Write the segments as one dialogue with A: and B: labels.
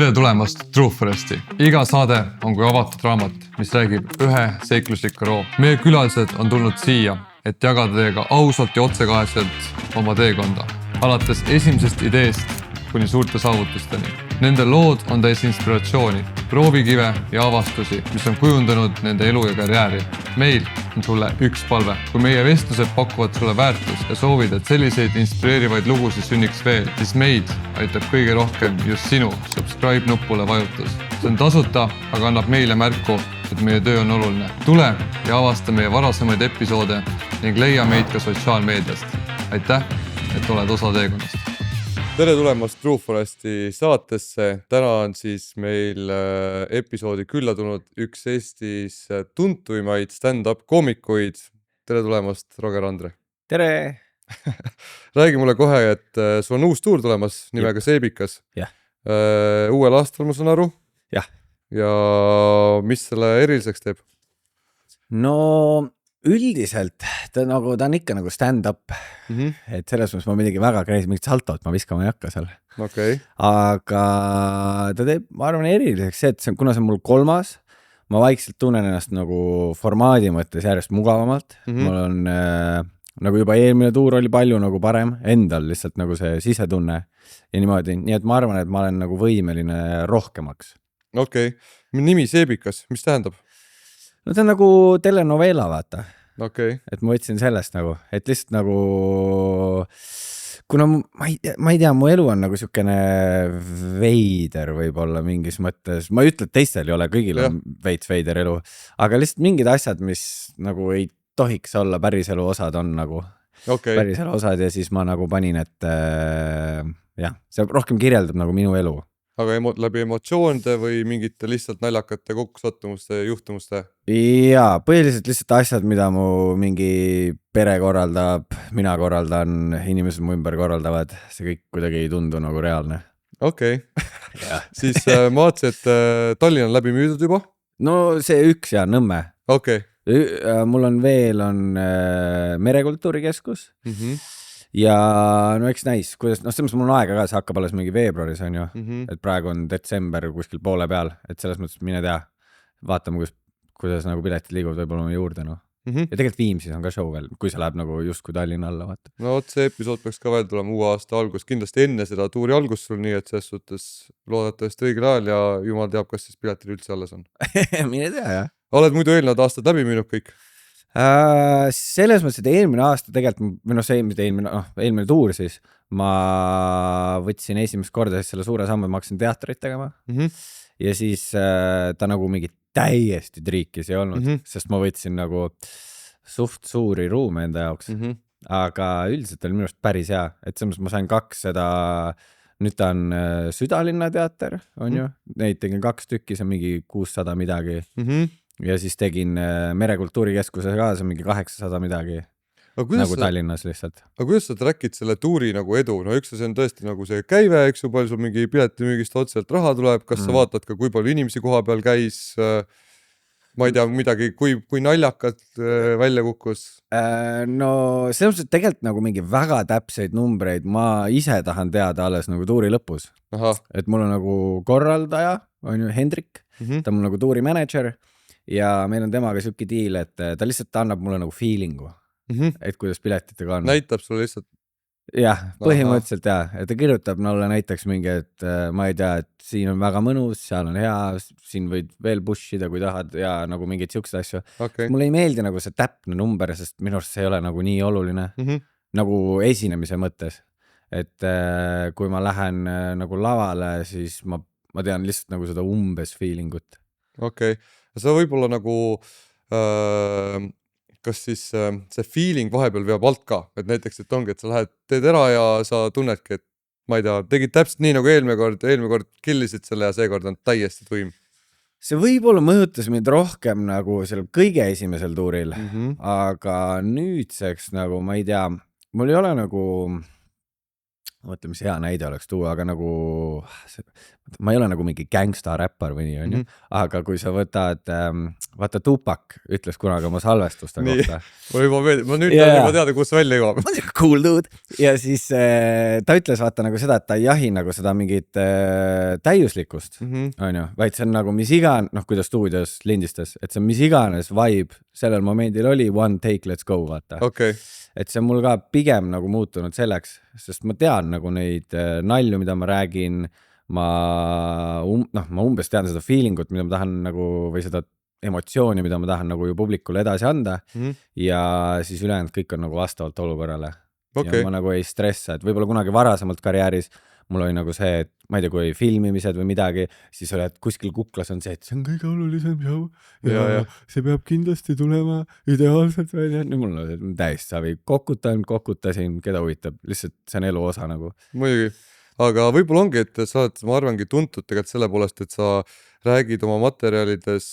A: Tere tulemast True Foresti. Iga saade on kui avatud raamat, mis räägib ühe seiklusliku roo. Meie külalised on tulnud siia, et jagada teiega ausalt ja otsekaheselt oma teekonda. Alates esimesest ideest kuni suurte saavutusteni. Nende lood on täis inspiratsiooni, proovikive ja avastusi, mis on kujundanud nende elu ja karjääri. Meil on sulle üks palve. Kui meie vestlused pakuvad sulle väärtust ja soovid, et selliseid inspireerivaid lugusid sünniks veel, siis meid aitab kõige rohkem just sinu subscribe nupule vajutus. See on tasuta, aga annab meile märku, et meie töö on oluline. Tule ja avasta meie varasemaid episoode ning leia meid ka sotsiaalmeediast. Aitäh, et oled osa teekonnast. Tere tulemast True Foresti saatesse. Täna on siis meil episoodi külla tulnud üks Eestis tuntuimaid stand-up koomikuid. Tere tulemast, Roger Andre.
B: Tere!
A: Räägi mulle kohe, et sul on uus tuur tulemas nimega Seebikas.
B: Jah.
A: Uuel aastal, ma saan aru.
B: Jah.
A: Ja mis selle eriliseks teeb?
B: No üldiselt ta on ikka nagu stand-up, et selles mõttes ma midagi väga kreisi, mingit saltot ma viskama ei hakka seal.
A: Okay.
B: Aga ta teeb, ma arvan, eriliseks see, et kuna see on mul 3, ma vaikselt tunnen ennast nagu formaadi mõttes järjest mugavamalt. Mul on nagu juba eelmine tuur oli palju nagu parem, endal lihtsalt nagu see sisetunne ja niimoodi. Nii et ma arvan, et ma olen nagu võimeline rohkemaks.
A: Okay. Nimi Seebikas, mis tähendab?
B: No ta on nagu telenovela, vaata.
A: Okay.
B: Et ma võtsin sellest nagu, et lihtsalt nagu, kuna ma ei tea, mu elu on nagu siukene veider võib-olla mingis mõttes. Ma ei ütle, et teistel ei ole, kõigil on veits veider elu, aga lihtsalt mingid asjad, mis nagu ei tohiks olla päris elu osad on nagu päris elu osad ja siis ma nagu panin, et jah, see rohkem kirjeldab nagu minu elu.
A: Aga läbi emotsioonide või mingite lihtsalt naljakate kokkusattumuste ja juhtumuste?
B: Jaa, põhiliselt lihtsalt asjad, mida mu mingi pere korraldab, mina korraldan, inimesed mu ümber korraldavad, see kõik kuidagi ei tundu nagu reaalne.
A: Okay. Siis ma vaatasin, et Tallinn on läbi müüdud juba?
B: No see üks ja Nõmme.
A: Okay.
B: Mul on veel Merekultuurikeskus. Ja no eks näis, kuidas, selles mul on aega ka, see hakkab alles mingi veebruaris on ju, et praegu on detsember kuskil poole peal, et selles mõttes mine tea, vaatame, kuidas nagu piletid liiguvad võib-olla juurde, no. Ja tegelikult Viimsis on ka show veel, kui see läheb nagu just kui Tallinna alla, vaata.
A: No see episood peaks ka veel tulema uue aasta algus, kindlasti enne seda tuuri algust sul, nii et selles suhtes loodetavasti õigel ajal ja jumal teab, kas siis piletid üldse alles on.
B: Mine tea, jah.
A: Oled muidu eelnevad aastad läbi müünud kõik?
B: Selles mõttes, et eelmine aasta tegelikult, või see eelmine tuur siis, ma võtsin esimest korda selle suure sammu, ma hakkasin teatrit tegema ja siis ta nagu mingi täiesti triikis ei olnud, sest ma võtsin nagu suht suuri ruume enda jaoks, aga üldiselt oli minu arust päris hea, et selles mõttes ma sain 2 seda, nüüd ta on Südalinna teater, on ju, neid tegin 2 tükki, see on mingi 600 midagi. Ja siis tegin Merekultuurikeskuse ka, see on mingi 800 midagi, nagu Tallinnas lihtsalt.
A: Aga kuidas sa trackid selle tuuri nagu edu? No üks see on tõesti nagu see käive, eks ju, palju sul mingi piletimüügist otseselt raha tuleb, kas sa vaatad ka, kui palju inimesi koha peal käis, ma ei tea midagi, kui naljakad välja kukkus?
B: No selles mõttes, et tegelikult nagu mingi väga täpseid numbreid ma ise tahan teada alles nagu tuuri lõpus. Et mul on nagu korraldaja, on ju Hendrik, ta on mul nagu tuuri manager ja meil on temaga siuke diil, et ta lihtsalt annab mulle nagu feelingu, et kuidas piletitega on.
A: Näitab sulle lihtsalt?
B: Jah, põhimõtteliselt jah, et ta kirjutab mulle näiteks mingi, et ma ei tea, et siin on väga mõnus, seal on hea, siin võid veel pushida, kui tahad ja nagu mingid siuksed asju. Mulle ei meeldi nagu see täpne number, sest minu arust see ei ole nagu nii oluline, nagu esinemise mõttes. Et kui ma lähen nagu lavale, siis ma tean lihtsalt nagu seda umbes feelingut.
A: Okay. Sa võib-olla nagu, kas siis see feeling vahepeal veab alt ka, et näiteks, et ongi, et sa lähed, teed ära ja sa tunnedki, et ma ei tea, tegid täpselt nii nagu eelmine kord killisid selle ja seekord on täiesti tuim.
B: See võib-olla mõjutas mind rohkem nagu sellel kõige esimesel tuuril, aga nüüdseks nagu, ma ei tea, mul ei ole nagu, mõtle, mis hea näide oleks tuua, aga nagu ma ei ole nagu mingi gangsta räppar või nii, onju, aga kui sa võtad, vaata Tupac ütles kunagi oma salvestuste kohta.
A: ma nüüd tahan juba teada, kus välja jõuab.
B: Ma olen cool dude. Ja siis ta ütles vaata nagu seda, et ta ei jahi nagu seda mingit täiuslikkust, onju, vaid see on nagu mis iganes, noh, kuidas stuudios lindistas, et see on mis iganes vibe sellel momendil oli, one take, let's go, vaata.
A: Okay.
B: Et see on mul ka pigem nagu muutunud selleks, sest ma tean nagu neid nalju, mida ma räägin, ma umbes tean seda feelingut, mida ma tahan nagu, või seda emotsiooni, mida ma tahan nagu ju publikule edasi anda ja siis ülejäänud kõik on nagu vastavalt olukorrale. Okay. Ja ma nagu ei stressa, et võib-olla kunagi varasemalt karjääris mul oli nagu see, et ma ei tea, kui filmimised või midagi, siis oli, et kuskil kuklas on see, et see on kõige olulisem show ja see peab kindlasti tulema ideaalselt välja. Nüüd mul on täiesti savi, kokutasin, keda huvitab, lihtsalt see on elu osa nagu.
A: Muidugi, aga võib-olla ongi, et sa oled, ma arvangi, tuntud tegelikult selle poolest, et sa räägid oma materjalides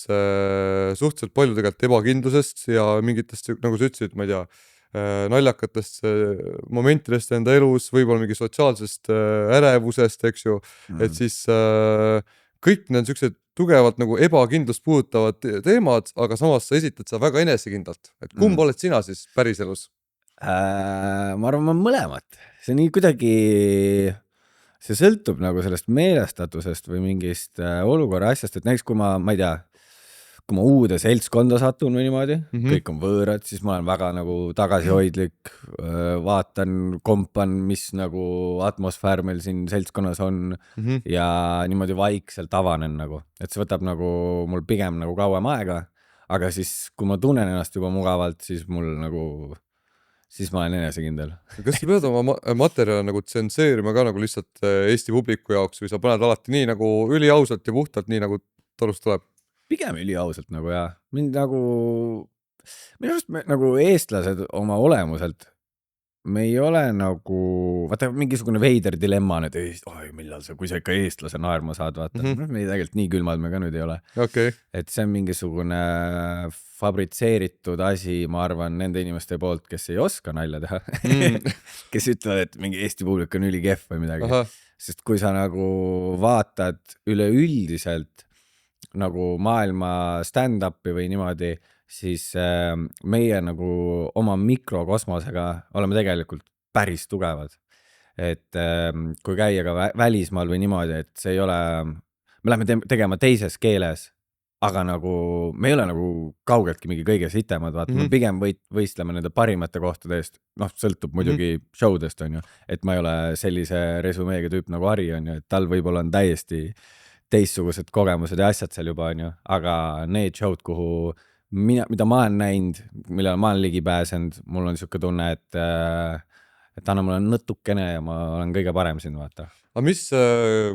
A: suhteliselt palju tegelikult ebakindlusest ja mingitest, nagu sa ütlesid, ma ei tea, naljakatest momentidest enda elus, võib-olla mingi sotsiaalsest ärevusest, eks ju, et siis kõik need sellised tugevalt nagu ebakindlust puudutavad teemad, aga samas sa esitad seda väga enesekindlalt, et kumb oled sina siis päriselus?
B: Ma arvan, ma mõlemat, see nii kuidagi, see sõltub nagu sellest meelestatusest või mingist olukorra asjast, et näiteks kui ma ei tea, kui ma uude seltskonda satun või niimoodi, kõik on võõrad, siis ma olen väga nagu tagasihoidlik, vaatan, kompan, mis nagu atmosfäär meil siin seltskonnas on ja niimoodi vaikselt avanen nagu, et see võtab nagu mul pigem nagu kauem aega, aga siis kui ma tunnen ennast juba mugavalt, siis mul nagu, siis ma olen enesekindel.
A: Kas sa pead oma materjale nagu tsenseerima ka nagu lihtsalt Eesti publiku jaoks või sa paned alati nii nagu üliausalt ja puhtalt nii nagu talust tuleb?
B: Pigem üliausalt nagu ja mind nagu, minu arust me nagu eestlased oma olemuselt, me ei ole nagu, vaata mingisugune veider dilemma, et millal sa, kui sa ikka eestlase naerma saad, vaata, me tegelikult nii külmad me ka nüüd ei ole.
A: Okay.
B: Et see on mingisugune fabritseeritud asi, ma arvan, nende inimeste poolt, kes ei oska nalja teha, kes ütlevad, et mingi Eesti publik on ülikehv või midagi. Sest kui sa nagu vaatad üleüldiselt nagu maailma stand-upi või niimoodi, siis meie nagu oma mikrokosmosega oleme tegelikult päris tugevad. Et kui käia ka välismaal või niimoodi, et see ei ole, me läheme tegema teises keeles, aga nagu me ei ole nagu kaugeltki mingi kõige sitemad, vaata, me pigem võistleme nende parimate kohtade eest, noh, sõltub muidugi showdest, on ju, et ma ei ole sellise resumeega tüüp nagu Ari, on ju, et tal võib-olla on täiesti teistsugused kogemused ja asjad seal juba, on ju, aga need showd, kuhu mida ma olen näinud, millal ma olen ligi pääsenud, mul on siuke tunne, et anna mulle nõtukene ja ma olen kõige parem siin, vaata.
A: Aga mis,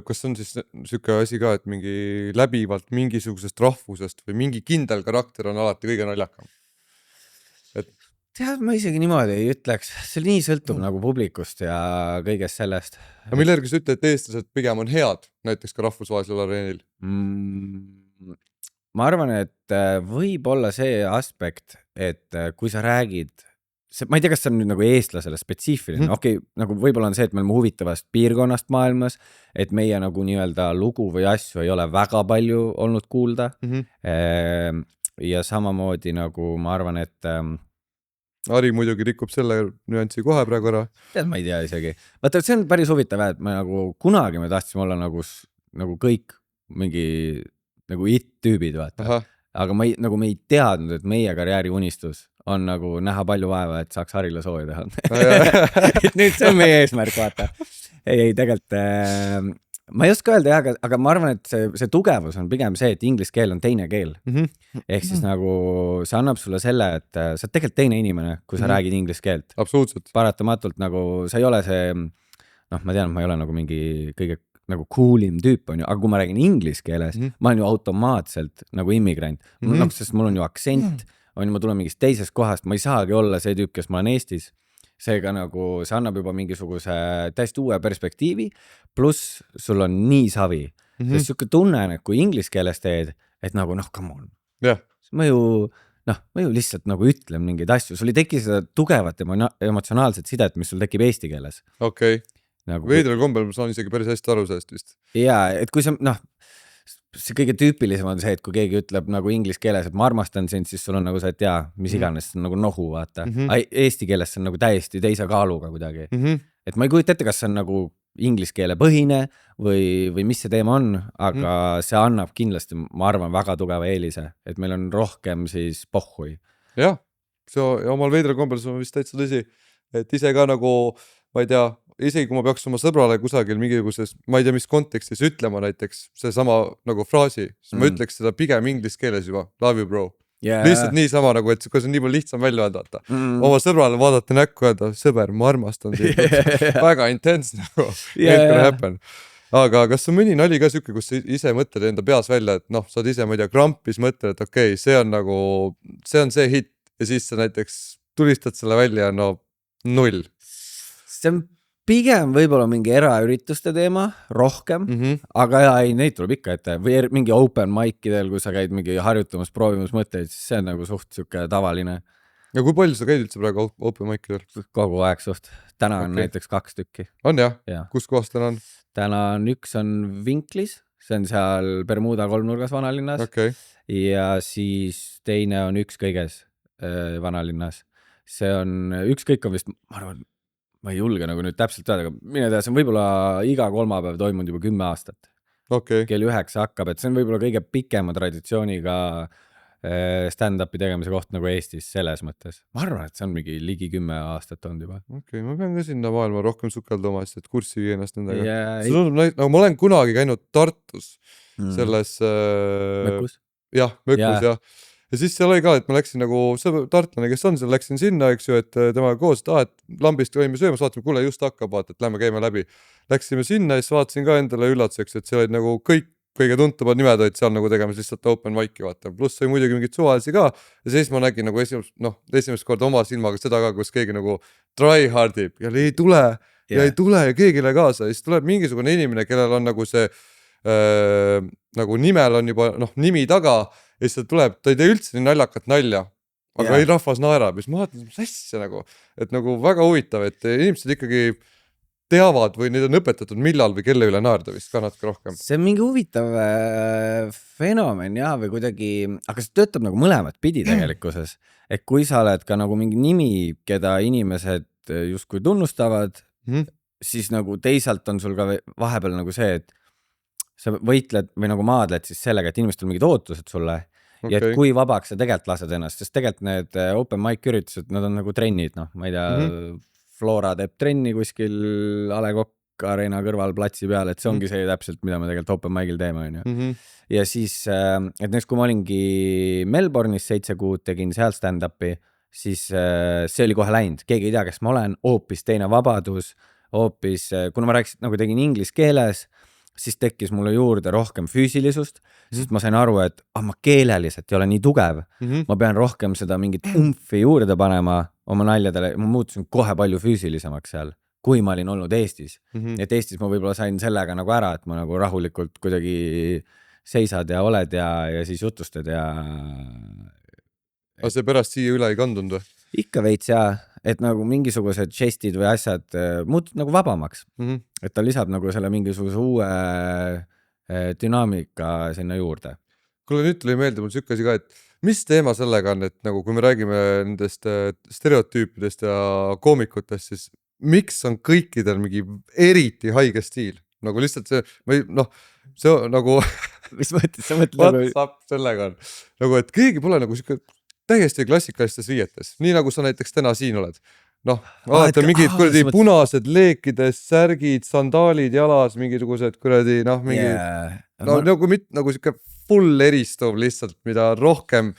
A: kas on siis siuke asi ka, et mingi läbivalt mingisugusest rahvusest või mingi kindel karakter on alati kõige naljakam?
B: Tead, ma isegi niimoodi ei ütleks, see nii sõltub nagu publikust ja kõigest sellest.
A: Aga mille järgi sa ütled, et eestlased pigem on head, näiteks ka rahvusvahelisel areenil?
B: Ma arvan, et võib olla see aspekt, et kui sa räägid, ma ei tea, kas see on nüüd nagu eestlasele spetsiifiline, okei, nagu võib-olla on see, et me oleme huvitavast piirkonnast maailmas, et meie nagu nii-öelda lugu või asju ei ole väga palju olnud kuulda. Ja samamoodi nagu ma arvan, et
A: Ari muidugi rikub selle nüansi kohe praegu ära.
B: Tead, ma ei tea isegi. Vaata, see on päris huvitav, et me nagu kunagi me tahtsime olla nagu kõik mingi nagu it-tüübid, vaata. Aga me ei teadnud, et meie karjääri unistus on nagu näha palju vaeva, et saaks Harile sooja teha. Et nüüd see on meie eesmärk, vaata. Ei, tegelikult ma ei oska öelda, aga ma arvan, et see tugevus on pigem see, et inglise keel on teine keel. Ehk siis nagu see annab sulle selle, et sa oled tegelikult teine inimene, kui sa räägid inglise keelt.
A: Absoluutselt.
B: Paratamatult nagu sa ei ole see, noh, ma tean, ma ei ole nagu mingi kõige nagu coolim tüüp, on ju, aga kui ma räägin inglise keeles, ma olen ju automaatselt nagu immigrant. Sest mul on ju aktsent, ma tulen mingist teisest kohast, ma ei saagi olla see tüüp, kes ma olen Eestis. Seega nagu see annab juba mingisuguse täiesti uue perspektiivi, pluss sul on nii savi. Sest siuke tunne, et kui inglise keeles teed, et nagu come on. Ma ju lihtsalt nagu ütlen mingeid asju, sul ei teki seda tugevat emotsionaalset sidet, mis sul tekib eesti keeles.
A: Okay.
B: nagu
A: veidral kombel ma saan isegi päris hästi aru sellest vist.
B: jaa, et kui see noh, see kõige tüüpilisem on see, et kui keegi ütleb nagu inglise keeles, et ma armastan sind, siis sul on nagu see, et jaa, mis iganes, see on nagu nohu, vaata. Eesti keeles see on nagu täiesti teise kaaluga kuidagi. Et ma ei kujuta ette, kas see on nagu inglise keele põhine või mis see teema on, aga see annab kindlasti, ma arvan, väga tugeva eelise, et meil on rohkem siis pohhui.
A: Jah, see omal veidral kombel see on vist täitsa tõsi, et ise ka nagu, ma ei tea, isegi kui ma peaks oma sõbrale kusagil mingisuguses, ma ei tea, mis kontekstis ütlema näiteks see sama nagu fraasi, siis ma ütleks seda pigem inglise keeles juba, love you bro. Lihtsalt niisama nagu, et kui see on nii palju lihtsam välja vaadata. Oma sõbrale vaadata näkku öelda, sõber, ma armastan sind. Väga intense nagu, happen. Aga kas on mõni nali ka siuke, kus sa ise mõtled enda peas välja, et noh, sa oled ise, ma ei tea, krampis mõtled, et okei, see on nagu, see on see hit ja siis sa näiteks tulistad selle välja, no 0.
B: See on pigem võib-olla mingi eraürituste teema rohkem, aga ei, neid tuleb ikka ette. Või mingi open mic'idel, kui sa käid mingi harjutamas, proovimas mõtteid, siis see on nagu suht siuke tavaline.
A: Ja kui palju sa käid üldse praegu open mic'idel?
B: Kogu aeg suht. Täna on näiteks 2 tükki.
A: On jah? Kus kohas täna on?
B: Täna on üks on Vinklis, see on seal Bermuda kolmnurgas vanalinnas. Ja siis teine on Ükskõiges vanalinnas. See on, Ükskõik on vist, ma arvan, ma ei julge nagu nüüd täpselt öelda, aga mine tea, see on võib-olla iga kolmapäev toimunud juba 10 aastat. Kell 9 hakkab, et see on võib-olla kõige pikema traditsiooniga stand-upi tegemise koht nagu Eestis selles mõttes. Ma arvan, et see on mingi ligi 10 aastat olnud juba. Ma pean ka sinna maailma rohkem sukelduma, et kurssi viia ennast nendega. Nagu ma olen kunagi käinud Tartus selles Mökus?
A: Jah, Mökus jah. Ja siis seal oli ka, et ma läksin nagu tartlane, kes on seal, läksin sinna, eks ju, et temaga koos, et lambist võime söömas, vaatame, kuule just hakkab, vaata, et lähme käime läbi. Läksime sinna ja siis vaatasin ka endale üllatuseks, et seal olid nagu kõik kõige tuntumad nimed olid seal nagu tegemas lihtsalt open mic'i, vaata. Pluss sai muidugi mingid suvalisi ka ja siis ma nägin nagu esimest korda oma silmaga seda ka, kus keegi nagu try hardib ja ei tule ja keegi ei lähe kaasa. Ja siis tuleb mingisugune inimene, kellel on nagu see nagu nimel on juba nimi taga ja siis ta tuleb, ta ei tee üldse nii naljakat nalja, aga ei rahvas naerab. Ja siis ma vaatan, mis asja nagu, et nagu väga huvitav, et inimesed ikkagi teavad või neid on õpetatud millal või kelle üle naerda vist ka natuke rohkem.
B: See on mingi huvitav fenomen jah, või kuidagi, aga see töötab nagu mõlemat pidi tegelikkuses. Et kui sa oled ka nagu mingi nimi, keda inimesed justkui tunnustavad, siis nagu teisalt on sul ka vahepeal nagu see, et sa võitled või nagu maadled siis sellega, et inimestel on mingid ootused sulle ja et kui vabaks sa tegelikult lased ennast, sest tegelikult need open mic üritused, nad on nagu trennid, ma ei tea, Flora teeb trenni kuskil A Le Coq Arena kõrval platsi peal, et see ongi see täpselt, mida me tegelikult open mic'il teeme. Ja siis, et näiteks kui ma olingi Melbourne'is 7 kuud, tegin seal stand-upi, siis see oli kohe läinud, keegi ei tea, kes ma olen, hoopis teine vabadus, hoopis, kuna ma rääkisin, nagu tegin inglise keeles, siis tekkis mulle juurde rohkem füüsilisust, sest ma sain aru, et ma keeleliselt ei ole nii tugev, ma pean rohkem seda mingit umfi juurde panema oma naljadele, ma muutusin kohe palju füüsilisemaks seal, kui ma olin olnud Eestis. Et Eestis ma võib-olla sain sellega nagu ära, et ma nagu rahulikult kuidagi seisad ja oled ja siis jutustad ja...
A: Aga see pärast siia üle ei kandunud või?
B: Ikka veits jaa, et nagu mingisugused žestid või asjad muutud nagu vabamaks. Et ta lisab nagu selle mingisuguse uue dünaamika sinna juurde.
A: Kuule, nüüd tuli meelde mul siuke asi ka, et mis teema sellega on, et nagu kui me räägime nendest stereotüüpidest ja koomikutest, siis miks on kõikidel mingi eriti haige stiil? Nagu lihtsalt see, see on nagu...
B: Mis mõtled? Sa mõtled nagu...
A: WhatsApp sellega on. Nagu, et keegi pole nagu siuke täiesti klassikalistes riietes, nii nagu sa näiteks täna siin oled. Vaata mingid kuradi punased leekides, särgid, sandaalid jalas, mingisugused kuradi, nagu siuke full eristuv lihtsalt, mida rohkem...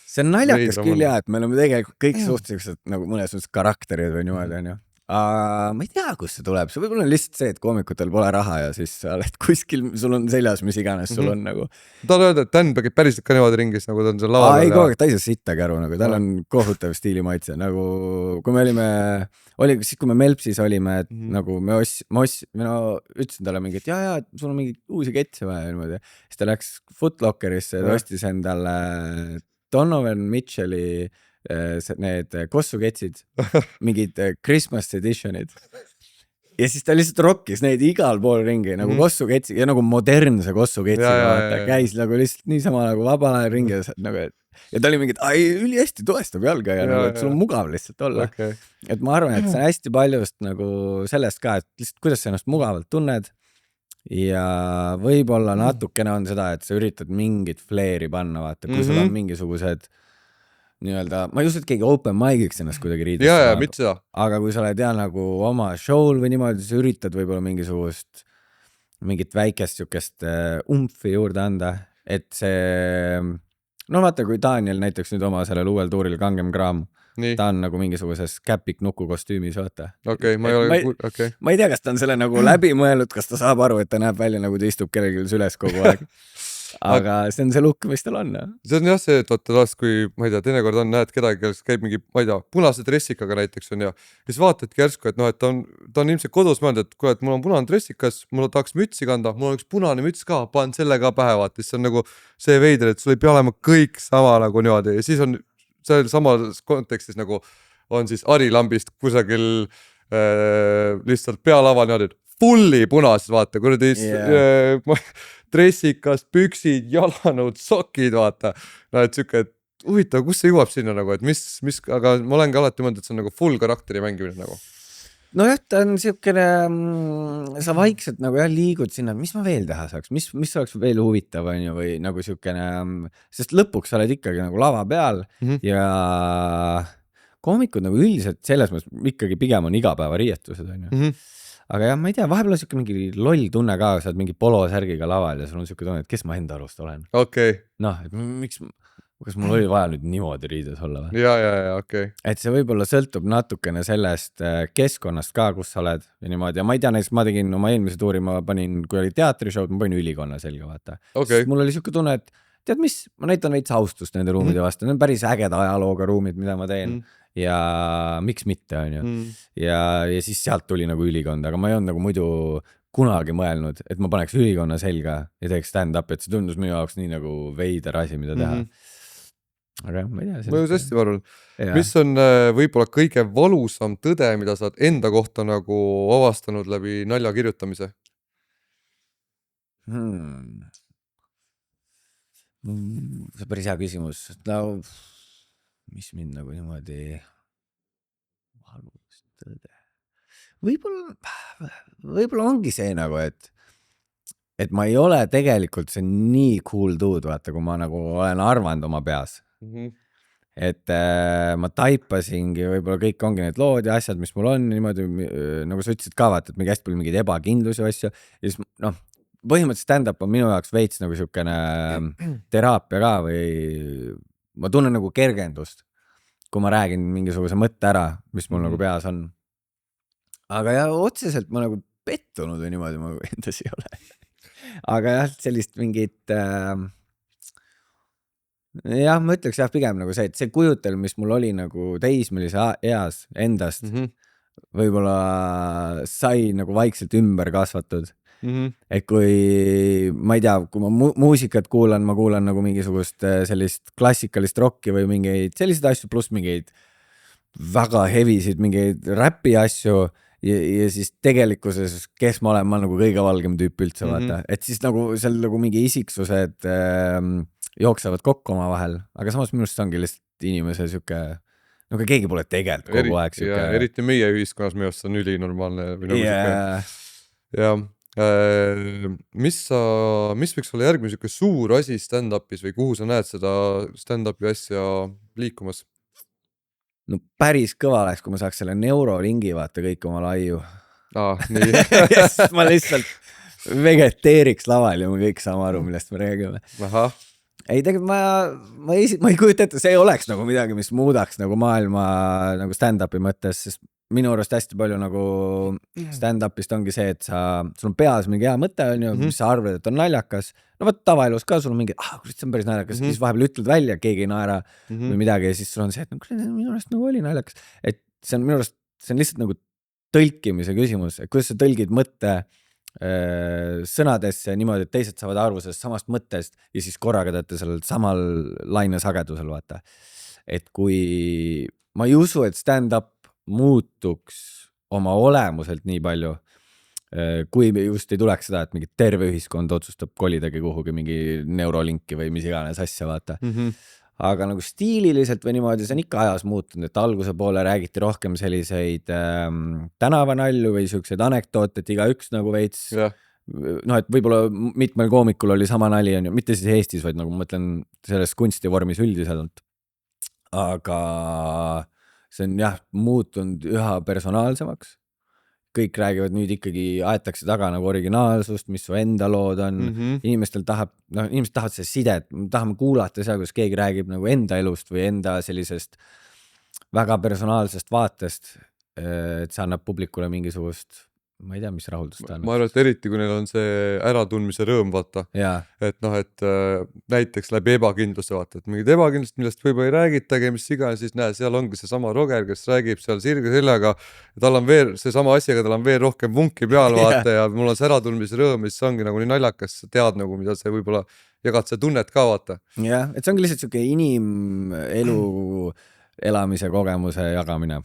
B: See on naljakas küll jah, et me oleme tegelikult kõik suhteliselt nagu mõnes mõttes karakterid või niimoodi on ju. Ma ei tea, kus see tuleb, see võib-olla on lihtsalt see, et koomikutel pole raha ja siis sa oled kuskil, sul on seljas, mis iganes sul on nagu.
A: Ta on öelda, et Dan päkib päriselt ka niimoodi ringis, nagu ta on seal laval.
B: Ei kogu aeg, ta ei saa sittagi aru, nagu tal on kohutav stiilimaitse, nagu kui me siis kui me Melpsis olime, et nagu ma ütlesin talle mingi, et jaa, sul on mingi uusi ketse vaja niimoodi. Siis ta läks Footlockerisse ja ta ostis endale Donovan Mitchell'i need kossuketsid, mingid Christmas editionid. ja siis ta lihtsalt rokkis neid igal pool ringi nagu kossuketsi ja nagu modernse kossuketsi, vaata, käis nagu lihtsalt niisama nagu vabal ajal ringi nagu, ja ta oli mingi, et ülihästi toestab jalga ja nagu, et sul on mugav lihtsalt olla. Et ma arvan, et see on hästi paljust nagu sellest ka, et lihtsalt kuidas sa ennast mugavalt tunned ja võib-olla natukene on seda, et sa üritad mingit flare'i panna, vaata, kui sul on mingisugused nii-öelda, ma ei usu, et keegi open mic'iks ennast kuidagi riidest
A: ja, mitte seda.
B: Aga kui sa oled nagu oma show'l või niimoodi, sa üritad võib-olla mingit väikest siukest umfi juurde anda, et see, no vaata, kui Daniel näiteks nüüd oma sellel uuel tuuril Kangem Kraam, ta on nagu mingisuguses käpik-nuku kostüümis, vaata. Ma ei tea, kas ta on selle nagu läbi mõelnud, kas ta saab aru, et ta näeb välja nagu ta istub kellelgi süles kogu aeg. Aga see on see look, mis tal on.
A: See on jah see, et vaata taas, kui ma ei tea, teinekord on näed kedagi, kes käib mingi, ma ei tea, punase dressikaga näiteks on ja siis vaatadki järsku, et noh, et ta on ilmselt kodus mõelnud, et kuule, et mul on punane dressikas, mul tahaks mütsi kanda, mul on üks punane müts ka, panen selle ka pähe, vaata, siis see on nagu see veider, et sul ei pea olema kõik sama nagu niimoodi ja siis on see samas kontekstis nagu on siis Ari Lambist kusagil lihtsalt pealaval niimoodi, et fulli punases, vaata, kuradi dressikas, püksid, jalanõud, sokid, vaata. No, et siuke, et huvitav, kus see jõuab sinna nagu, et mis, aga ma olengi alati mõelnud, et see on nagu full karakteri mängimine nagu.
B: No jah, ta on siukene, sa vaikselt nagu jah liigud sinna, mis ma veel teha saaks, mis oleks veel huvitav on ju, või nagu siukene, sest lõpuks sa oled ikkagi nagu lava peal ja koomikud nagu üldiselt selles mõttes ikkagi pigem on igapäevariietused on ju. Aga jah, ma ei tea, vahepeal on siuke mingi loll tunne ka, sa oled mingi polosärgiga laval ja sul on siuke tunne, et kes ma enda arust olen. Noh, et kas mul oli vaja nüüd niimoodi riides olla või?
A: Ja,
B: Et see võib-olla sõltub natukene sellest keskkonnast ka, kus sa oled ja niimoodi. Ja ma ei tea, näiteks ma tegin oma eelmise tuuri, ma panin, kui oli teatrishow, ma panin ülikonna selga, vaata. Sest mul oli siuke tunne, et tead mis, ma näitan veits austust nende ruumide vastu, need on päris ägeda ajalooga ruumid, mida ma teen. Ja miks mitte on ju ja siis sealt tuli nagu ülikond, aga ma ei olnud nagu muidu kunagi mõelnud, et ma paneks ülikonna selga ja teeks stand-up, et see tundus minu jaoks nii nagu veider asi, mida teha. Aga ma ei tea.
A: Mõjus hästi varul. Mis on võib-olla kõige valusam tõde, mida sa oled enda kohta nagu avastanud läbi nalja kirjutamise?
B: See on päris hea küsimus. No, mis mind nagu niimoodi valust tõde. Võib-olla ongi see nagu, et ma ei ole tegelikult see nii cool dude, vaata, kui ma nagu olen arvanud oma peas. Et ma taipasingi, võib-olla kõik ongi need lood ja asjad, mis mul on, niimoodi, nagu sa ütlesid ka, vaata, et mingi hästi palju mingid ebakindlusi asju. Ja siis, noh, põhimõtteliselt stand-up on minu jaoks veits nagu siukene teraapia ka või ma tunnen nagu kergendust, kui ma räägin mingisuguse mõtte ära, mis mul nagu peas on. Aga jah, otseselt ma nagu pettunud või niimoodi ma endas ei ole. Aga jah, sellist mingit jah, ma ütleks jah pigem nagu see, et see kujutel, mis mul oli nagu teismelise eas endast, võib-olla sai nagu vaikselt ümber kasvatud. Et kui ma ei tea, kui ma muusikat kuulan, ma kuulan nagu mingisugust sellist klassikalist rocki või mingeid selliseid asju, pluss mingeid väga hevisid, mingeid räpi asju ja siis tegelikkuses, kes ma olen, ma olen nagu kõige valgem tüüp üldse, vaata. Et siis nagu seal nagu mingi isiksused jooksevad kokku oma vahel, aga samas minust ongi lihtsalt inimese siuke, nagu keegi pole tegelt kogu aeg siuke.
A: Ja eriti meie ühiskonnas minu arust on ülinormaalne või nagu siuke. Mis võiks olla järgmine siuke suur asi stand-upis või kuhu sa näed seda stand-upi asja liikumas?
B: No päris kõva oleks, kui ma saaks selle neuroringi vaata kõik oma laiu.
A: Nii.
B: Ma lihtsalt vegeteeriks laval ja ma kõik saame aru, millest me räägime. Ei, tegelikult ma ei kujuta ette, see oleks nagu midagi, mis muudaks nagu maailma nagu stand-upi mõttes, sest minu arust hästi palju nagu stand-upist ongi see, et sul on peas mingi hea mõte on ju, mis sa arvad, et on naljakas. No võt tavaelus ka sul on mingi, kurat, see on päris naljakas, siis vahepeal ütled välja, keegi ei naera või midagi ja siis sul on see, et minu arust nagu oli naljakas. Et see on minu arust, see on lihtsalt nagu tõlkimise küsimus, et kuidas sa tõlgid mõtte sõnadesse niimoodi, et teised saavad aru sellest samast mõttest ja siis korraga teete sellel samal laine sagedusel, vaata. Et kui ma ei usu, et stand-up muutuks oma olemuselt nii palju, kui just ei tuleks seda, et mingi terve ühiskond otsustab kolidagi kuhugi mingi neurolinki või mis iganes asja, vaata. Aga nagu stiililiselt või niimoodi, see on ikka ajas muutunud, et alguse poole räägiti rohkem selliseid tänavanalju või siukseid anekdoote, et igaüks nagu veits noh, et võib-olla mitmel koomikul oli sama nali, on ju, mitte siis Eestis, vaid nagu ma mõtlen selles kunstivormis üldiselt. Aga see on jah, muutunud üha personaalsemaks. Kõik räägivad nüüd ikkagi, aetakse taga nagu originaalsust, mis su enda lood on. Inimestel inimesed tahavad see sidet, tahame kuulata seal, kus keegi räägib nagu enda elust või enda sellisest väga personaalsest vaatest, et see annab publikule mingisugust, ma ei tea, mis rahuldust ta annab.
A: Ma arvan, et eriti, kui neil on see äratundmise rõõm, vaata. Et noh, et näiteks läbi ebakindluse, vaata, et mingid ebakindlust, millest võib-olla ei räägitagi, mis iganes, siis näe, seal ongi see sama Roger, kes räägib seal sirge sellega, ja tal on veel see sama asi, aga tal on veel rohkem vunki peal, vaata, ja mul on see äratundmise rõõm, mis ongi nagu nii naljakas, tead nagu, mida see võib-olla jagad see tunnet ka, vaata.
B: Jah, et see ongi lihtsalt siuke inimelu elamise kogemuse jagamine.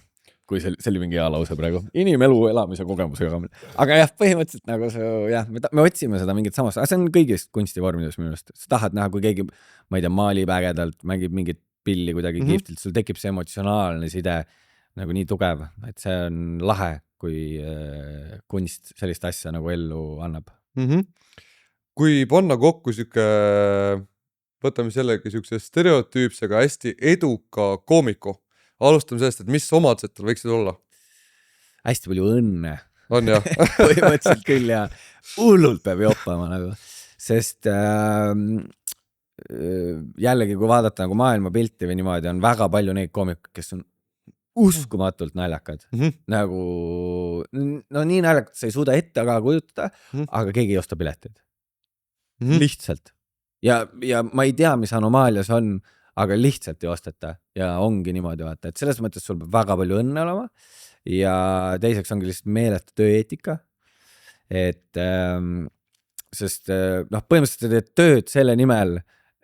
B: Kui see oli mingi hea lause praegu. Inimelu elamise kogemuse jagamine. Aga jah, põhimõtteliselt nagu see, jah, me otsime seda mingit samast, aga see on kõigist kunstivormides minu arust. Sa tahad näha, kui keegi, ma ei tea, maalib ägedalt, mängib mingit pilli kuidagi kihvtilt, sul tekib see emotsionaalne side nagu nii tugev, et see on lahe, kui kunst sellist asja nagu ellu annab.
A: Kui panna kokku siuke, võtame sellegi siukse stereotüüpsega hästi eduka koomiku, alustame sellest, et mis omadused tal võiksid olla?
B: Hästi palju õnne.
A: On jah?
B: Põhimõtteliselt küll ja hullult peab joppama nagu, sest jällegi, kui vaadata nagu maailmapilti või niimoodi, on väga palju neid koomikuid, kes on uskumatult naljakad. Nagu, no nii naljakad, sa ei suuda ette aga kujutada, aga keegi ei osta piletid. Lihtsalt. Ja ma ei tea, mis anomaalias on, aga lihtsalt ei osteta ja ongi niimoodi vaata, et selles mõttes sul peab väga palju õnne olema ja teiseks ongi lihtsalt meeletu tööeetika, et sest noh, põhimõtteliselt sa teed tööd selle nimel,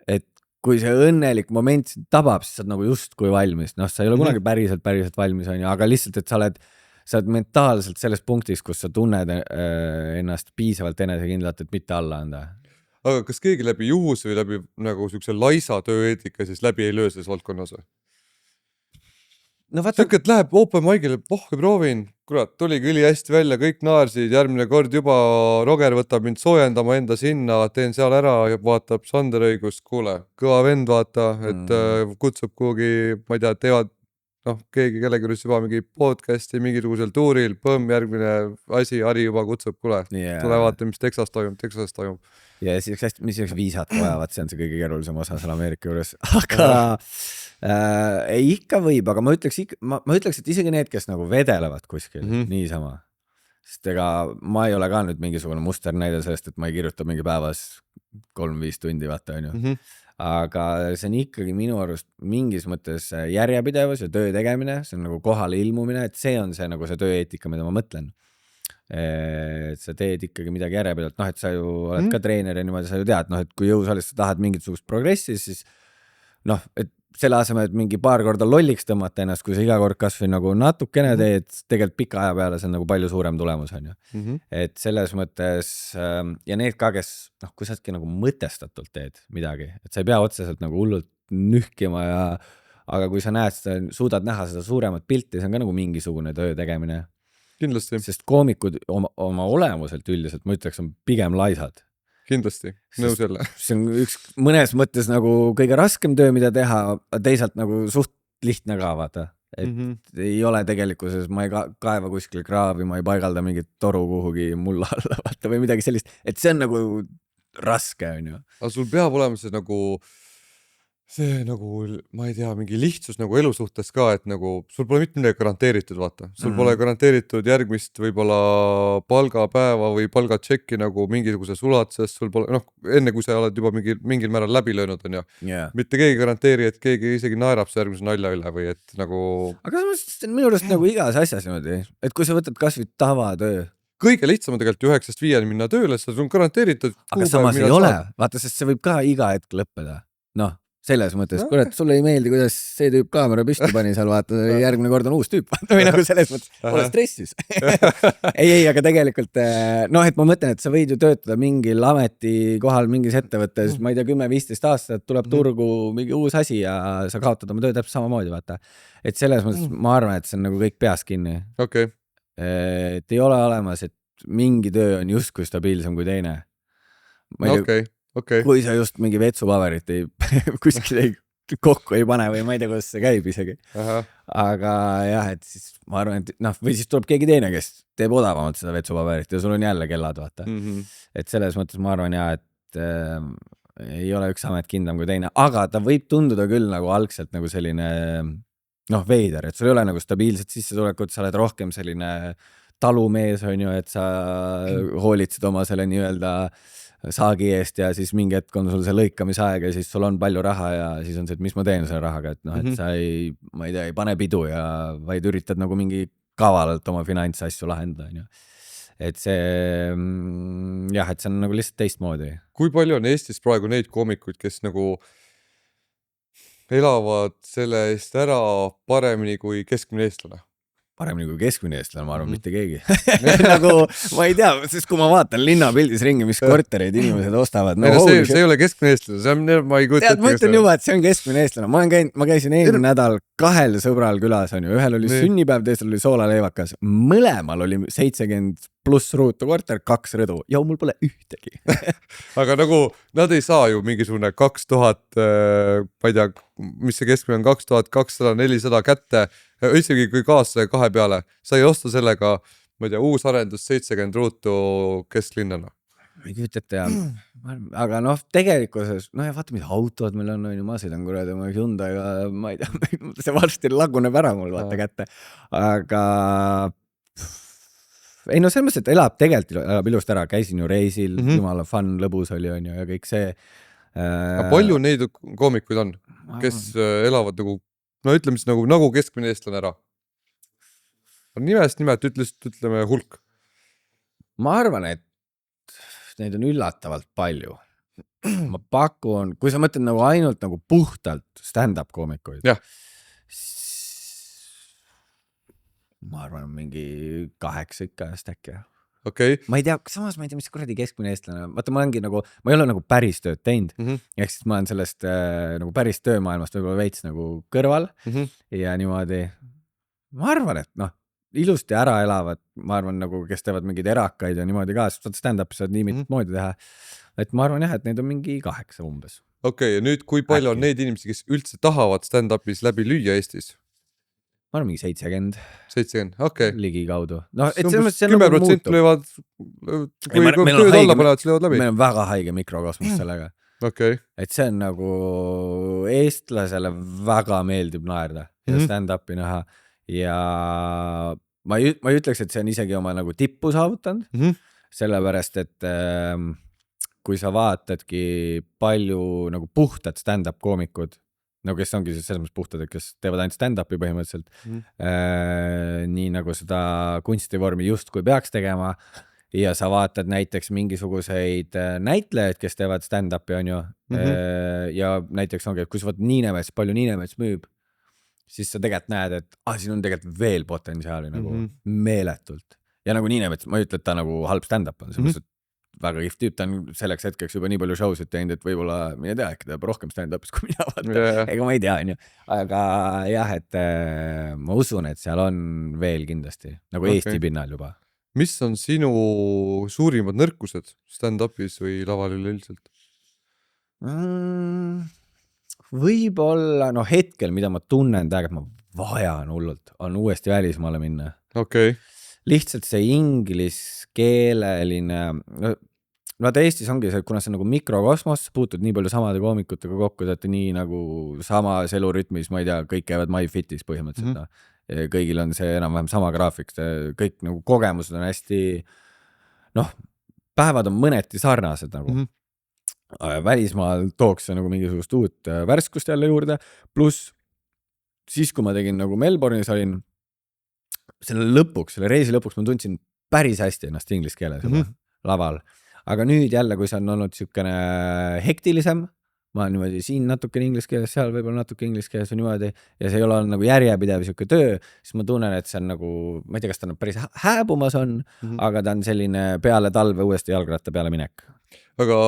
B: et kui see õnnelik moment sind tabab, siis sa oled nagu just kui valmis, noh, sa ei ole kunagi päriselt valmis, on ju, aga lihtsalt, et sa oled mentaalselt selles punktis, kus sa tunned ennast piisavalt enesekindlalt, et mitte alla anda.
A: Aga kas keegi läbi juhuse või läbi nagu siukse laisa tööeetika siis läbi ei löö selles valdkonnas?
B: No vaata...
A: Sükk, et läheb open mic'ile, ja proovin, kurat, tuligi üli hästi välja, kõik naarsid, järgmine kord juba Roger võtab mind soojendama enda sinna, teen seal ära ja vaatab Sander õigust, kuule, kõva vend vaata, et kutsub kuhugi, ma ei tea, teevad noh, keegi kellegi juba mingi podcasti mingisugusel tuuril, järgmine asi, Ari juba kutsub, kuule, tule vaata, mis Texas toimub.
B: Ja siis hästi, mis viisad vajavad, see on see kõige keerulisem osa seal Ameerika juures, aga ei ikka võib, aga ma ütleks, et isegi need, kes nagu vedelevad kuskil niisama, sest ega ma ei ole ka nüüd mingisugune musternäide sellest, et ma ei kirjuta mingi päevas 3-5 tundi, vaata, on ju. Aga see on ikkagi minu arust mingis mõttes järjepidevus ja töö tegemine, see on nagu kohale ilmumine, et see on see nagu see tööeetika, mida ma mõtlen. Et sa teed ikkagi midagi järjepidevalt, noh, et sa ju oled ka treener ja niimoodi, sa ju tead, noh, et kui jõusalis sa tahad mingisugust progressi, siis noh, et selle asemel, et mingi paar korda lolliks tõmmata ennast, kui sa iga kord kas või nagu natukene teed, tegelikult pika aja peale see on nagu palju suurem tulemus, on ju. Et selles mõttes ja need ka, kes, noh, kui sa oledki nagu mõtestatult teed midagi, et sa ei pea otseselt nagu hullult nühkima aga kui sa näed, sa suudad näha seda suuremat pilti, see on ka nagu mingisugune töö tegemine.
A: Kindlasti.
B: Sest koomikud oma olemuselt üldiselt, ma ütleks, on pigem laisad.
A: Kindlasti, nõus jälle.
B: See on üks mõnes mõttes nagu kõige raskem töö, mida teha, teisalt nagu suht lihtne ka, vaata. Et ei ole tegelikkuses, ma ei kaeva kuskil kraavi, ma ei paigalda mingit toru kuhugi mulla alla, vaata, või midagi sellist. Et see on nagu raske, on ju.
A: Aga sul peab olema see nagu, ma ei tea, mingi lihtsus nagu elu suhtes ka, et nagu sul pole mitte midagi garanteeritud, vaata. Sul pole garanteeritud järgmist võib-olla palgapäeva või palgatšekki nagu mingisuguses ulatuses, sul pole, noh, enne kui sa oled juba mingil määral läbi löönud, on ju. Mitte keegi garanteeri, et keegi isegi naerab see järgmise nalja üle või et nagu...
B: Aga see on minu arust nagu igas asjas niimoodi, et kui sa võtad kas või tavatöö.
A: Kõige lihtsam on tegelikult 9-5 minna tööle, see on garanteeritud.
B: Aga samas ei ole, vaata, sest see võib ka iga hetk lõppeda. Noh. selles mõttes, kurat, sulle ei meeldi, kuidas see tüüp kaamera püsti pani seal, vaata, järgmine kord on uus tüüp või nagu selles mõttes, pole stressis ei, aga tegelikult noh, et ma mõtlen, et sa võid ju töötada mingil ametikohal mingis ettevõttes, ma ei tea, 10-15 aastat tuleb turgu mingi uus asi ja sa kaotad oma töö täpselt samamoodi, vaata. Et selles mõttes ma arvan, et see on nagu kõik peas kinni.
A: Okay.
B: Et ei ole olemas, et mingi töö on justkui stabiilsem kui teine. Okay. Kui sa just mingi vetsupaberit kuskil kokku ei pane või ma ei tea, kuidas see käib isegi. Aga jah, et siis ma arvan, et noh, või siis tuleb keegi teine, kes teeb odavamalt seda vetsupaberit ja sul on jälle kellad, vaata. Et selles mõttes ma arvan jah, et ei ole üks amet kindlam kui teine, aga ta võib tunduda küll nagu algselt nagu selline noh, veider, et sul ei ole nagu stabiilset sissetulekut, sa oled rohkem selline talumees, on ju, et sa hoolitsed oma selle nii-öelda saagi eest ja siis mingi hetk on sul see lõikamisaeg ja siis sul on palju raha ja siis on see, et mis ma teen selle rahaga, et noh, et sa ei, ma ei tea, ei pane pidu ja vaid üritad nagu mingi kavalalt oma finantsasju lahendada, on ju. Et see, jah, et see on nagu lihtsalt teistmoodi.
A: Kui palju on Eestis praegu neid koomikuid, kes nagu elavad selle eest ära paremini kui keskmine eestlane?
B: Paremini kui keskmine eestlane, ma arvan, mitte keegi. Nagu, ma ei tea, sest kui ma vaatan linnapildis ringi, mis kortereid inimesed ostavad.
A: No, see ei ole keskmine eestlane, see on, ma ei kujuta.
B: Tead, ma ütlen juba, et see on keskmine eestlane. Ma käisin eelmine nädal 2 sõbral külas, on ju. Ühel oli sünnipäev, teisel oli soolaleivakas. Mõlemal oli 70+ ruutu korter, 2 rõdu. Ja mul pole ühtegi.
A: Aga nagu nad ei saa ju mingisugune 2000, ma ei tea, mis see keskmine on, 2200-400 kätte. Isegi kui kaasa 2 peale, sa ei osta sellega, ma ei tea, uus arendus 70 ruutu kesklinnana.
B: Ei kütete ja, aga noh, tegelikkuses, no ja vaata, mis autod meil on, ma sõidan kuradi oma Hyundai'ga, ma ei tea, see varsti laguneb ära mul, vaata kätte. Aga ei no selles mõttes, et elab ilust ära, käisin ju reisil, jumala fun, lõbus oli on ju ja kõik see.
A: Aga palju neid koomikuid on, kes elavad nagu no ütleme siis nagu keskmine eestlane ära. Nimest ütleme hulk.
B: Ma arvan, et neid on üllatavalt palju. Ma pakun, kui sa mõtled nagu ainult nagu puhtalt stand-up koomikuid.
A: Jah.
B: Ma arvan, mingi 8 ikka äkki.
A: Okay.
B: Ma ei tea, samas ma ei tea, mis kuradi keskmine eestlane. Vaata, ma olengi nagu, ma ei ole nagu päris tööd teinud. Ehk siis ma olen sellest nagu päris töömaailmast võib-olla veits nagu kõrval ja niimoodi. Ma arvan, et noh, ilusti ära elavad, ma arvan nagu, kes teevad mingeid erakaid ja niimoodi ka, sest stand-up'i saad nii mitut moodi teha. Et ma arvan jah, et neid on mingi 8 umbes.
A: Okei, ja nüüd kui palju on neid inimesi, kes üldse tahavad stand-up'is läbi lüüa Eestis?
B: Ma arvan mingi 70.
A: 70, okei.
B: Ligi kaudu. No, et
A: 10% löövad, kui tööd alla panevad, siis löövad läbi.
B: Meil on väga haige mikrokosmos sellega.
A: Okay.
B: Et see on nagu eestlasele väga meeldib naerda ja stand-up'i näha ja ma ei ütleks, et see on isegi oma nagu tippu saavutanud, sellepärast, et kui sa vaatadki palju nagu puhtad stand-up koomikud, no kes ongi siis selles mõttes puhtad, et kes teevad ainult stand-up'i põhimõtteliselt, nii nagu seda kunstivormi just kui peaks tegema ja sa vaatad näiteks mingisuguseid näitlejaid, kes teevad stand-up'i on ju ja näiteks ongi, et kui sa vaatad Niinemets, palju Niinemets müüb, siis sa tegelikult näed, et siin on tegelikult veel potentsiaali nagu meeletult ja nagu Niinemets, ma ei ütle, et ta nagu halb stand-up on, selles mõttes, et väga kihvt tüüp, ta on selleks hetkeks juba nii palju show'sid teinud, et võib-olla, ma ei tea, äkki teeb rohkem stand-up'is kui mina vaata, ega ma ei tea, on ju. Aga jah, et ma usun, et seal on veel kindlasti, nagu Eesti pinnal juba.
A: Mis on sinu suurimad nõrkused stand-up'is või laval üleüldiselt?
B: Võib-olla, no hetkel, mida ma tunnen täiega, et ma vajan hullult, on uuesti välismaale minna.
A: Okei.
B: Lihtsalt see ingliskeeleline, no ta Eestis ongi see, kuna see on nagu mikrokosmos, puutud nii palju samade koomikutega kokku, teate nii nagu samas elurütmis, ma ei tea, kõik käivad MyFitis põhimõtteliselt. Kõigil on see enam-vähem sama graafik, kõik nagu kogemused on hästi, noh, päevad on mõneti sarnased nagu. Välismaal tooks see nagu mingisugust uut värskust jälle juurde, pluss siis, kui ma tegin nagu Melbourne'is olin, selle reisi lõpuks ma tundsin päris hästi ennast inglise keeles juba laval. Aga nüüd jälle, kui see on olnud sükene hektilisem, ma olen niimoodi siin natukene inglise keeles, seal võib-olla natuke inglise keeles või niimoodi ja see ei ole olnud nagu järjepidev siuke töö, siis ma tunnen, et see on nagu, ma ei tea, kas ta päris hääbumas on, aga ta on selline peale talve uuesti jalgratta peale minek.
A: Aga